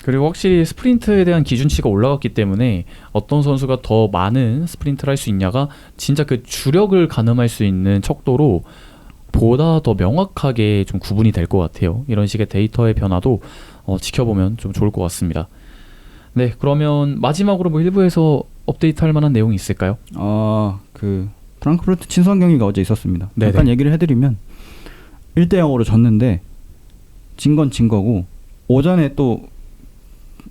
그리고 확실히 스프린트에 대한 기준치가 올라갔기 때문에 어떤 선수가 더 많은 스프린트를 할 수 있냐가 진짜 그 주력을 가늠할 수 있는 척도로 보다 더 명확하게 좀 구분이 될 것 같아요. 이런 식의 데이터의 변화도 지켜보면 좀 좋을 것 같습니다. 네, 그러면 마지막으로 뭐 일부에서 업데이트할 만한 내용이 있을까요?
프랑크푸르트 친선 경기가 어제 있었습니다.
네네.
잠깐 얘기를 해드리면 1대0으로 졌는데 진 건 진 거고 오전에 또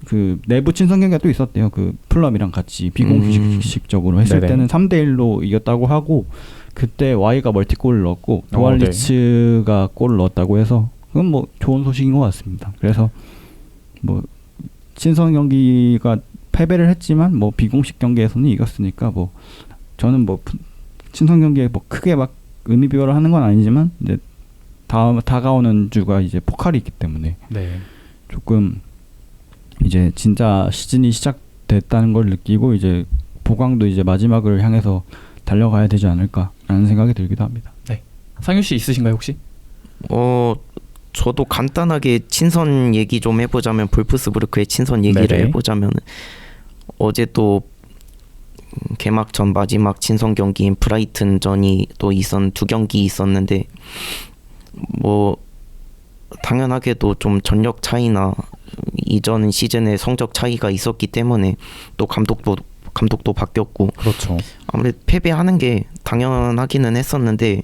그 내부 친선 경기가 또 있었대요. 그 풀럼이랑 같이 비공식적으로 했을
네네.
때는 3대1로 이겼다고 하고 그때 Y가 멀티골을 넣었고 도알리츠가 골을 넣었다고 해서 그건 뭐 좋은 소식인 것 같습니다. 그래서 뭐 친선 경기가 패배를 했지만 뭐 비공식 경기에서는 이겼으니까 뭐 저는 뭐 친선 경기에 뭐 크게 막 의미 부여를 하는 건 아니지만 이제 다가오는 주가 이제 포칼이 있기 때문에
네.
조금 이제 진짜 시즌이 시작됐다는 걸 느끼고 이제 보강도 이제 마지막을 향해서 달려가야 되지 않을까라는 생각이 들기도 합니다.
네. 상윤 씨 있으신가요 혹시?
저도 간단하게 친선 얘기 좀 해보자면 볼프스부르크의 친선 얘기를
네네.
해보자면 어제 또 개막전 마지막 친선 경기인 브라이튼전이 또 두 경기 있었는데 뭐 당연하게도 좀 전력 차이나 이전 시즌의 성적 차이가 있었기 때문에 또 감독도 바뀌었고
그렇죠.
아무래도 패배하는 게 당연하기는 했었는데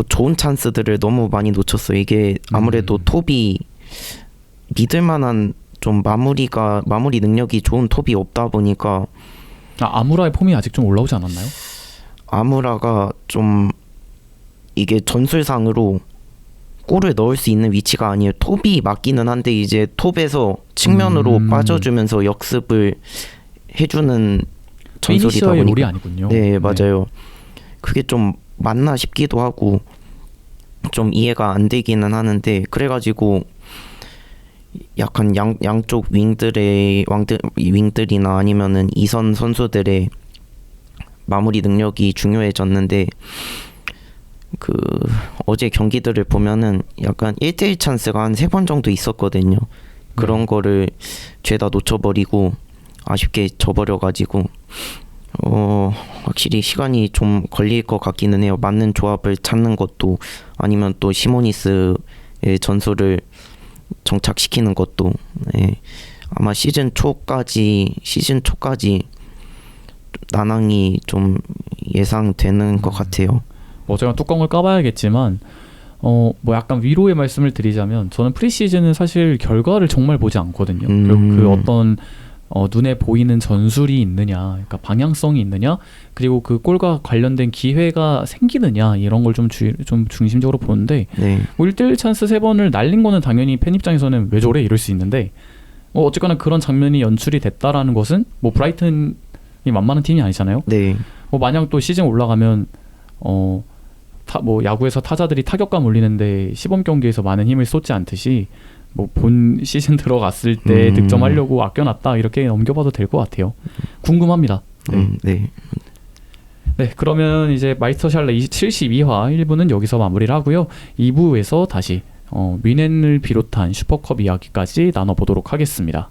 좋은 찬스들을 너무 많이 놓쳤어요. 이게 아무래도 톱이 믿을 만한 좀 마무리 능력이 좋은 톱이 없다 보니까
아무라의 폼이 아직 좀 올라오지 않았나요?
아무라가 좀 이게 전술상으로 골을 넣을 수 있는 위치가 아니에요. 톱이 맞기는 한데 이제 톱에서 측면으로 빠져주면서 역습을 해주는 전술이다
피니셔의 롤이
보니까
아니군요.
네, 맞아요. 그게 좀 맞나 싶기도 하고 좀 이해가 안 되기는 하는데 그래가지고 약간 양쪽 윙들이나 아니면은 이선 선수들의 마무리 능력이 중요해졌는데 그 어제 경기들을 보면은 약간 1대1 찬스가 한 3번 정도 있었거든요. 그런 거를 죄다 놓쳐버리고 아쉽게 져버려가지고 확실히 시간이 좀 걸릴 것 같기는 해요. 맞는 조합을 찾는 것도 아니면 또 시모니스의 전술을 정착시키는 것도 아마 시즌 초까지 난항이 좀 예상되는 것 같아요.
뭐 제가 뚜껑을 까봐야겠지만 뭐 약간 위로의 말씀을 드리자면 저는 프리시즌은 사실 결과를 정말 보지 않거든요. 그리고 그 어떤 눈에 보이는 전술이 있느냐, 그러니까 방향성이 있느냐, 그리고 그 골과 관련된 기회가 생기느냐 이런 걸 좀 중심적으로 보는데 뭐 1대1 찬스 3번을 날린 거는 당연히 팬 입장에서는 왜 저래 이럴 수 있는데 어쨌거나 그런 장면이 연출이 됐다라는 것은 뭐 브라이튼이 만만한 팀이 아니잖아요. 뭐 마냥 또 시즌 올라가면 뭐 야구에서 타자들이 타격감 올리는데 시범 경기에서 많은 힘을 쏟지 않듯이 뭐 본 시즌 들어갔을 때 득점하려고 아껴놨다 이렇게 넘겨봐도 될 것 같아요. 궁금합니다. 네, 그러면 이제 마이스터샬레 72화 1부는 여기서 마무리를 하고요. 2부에서 다시 뮌헨을 비롯한 슈퍼컵 이야기까지 나눠보도록 하겠습니다.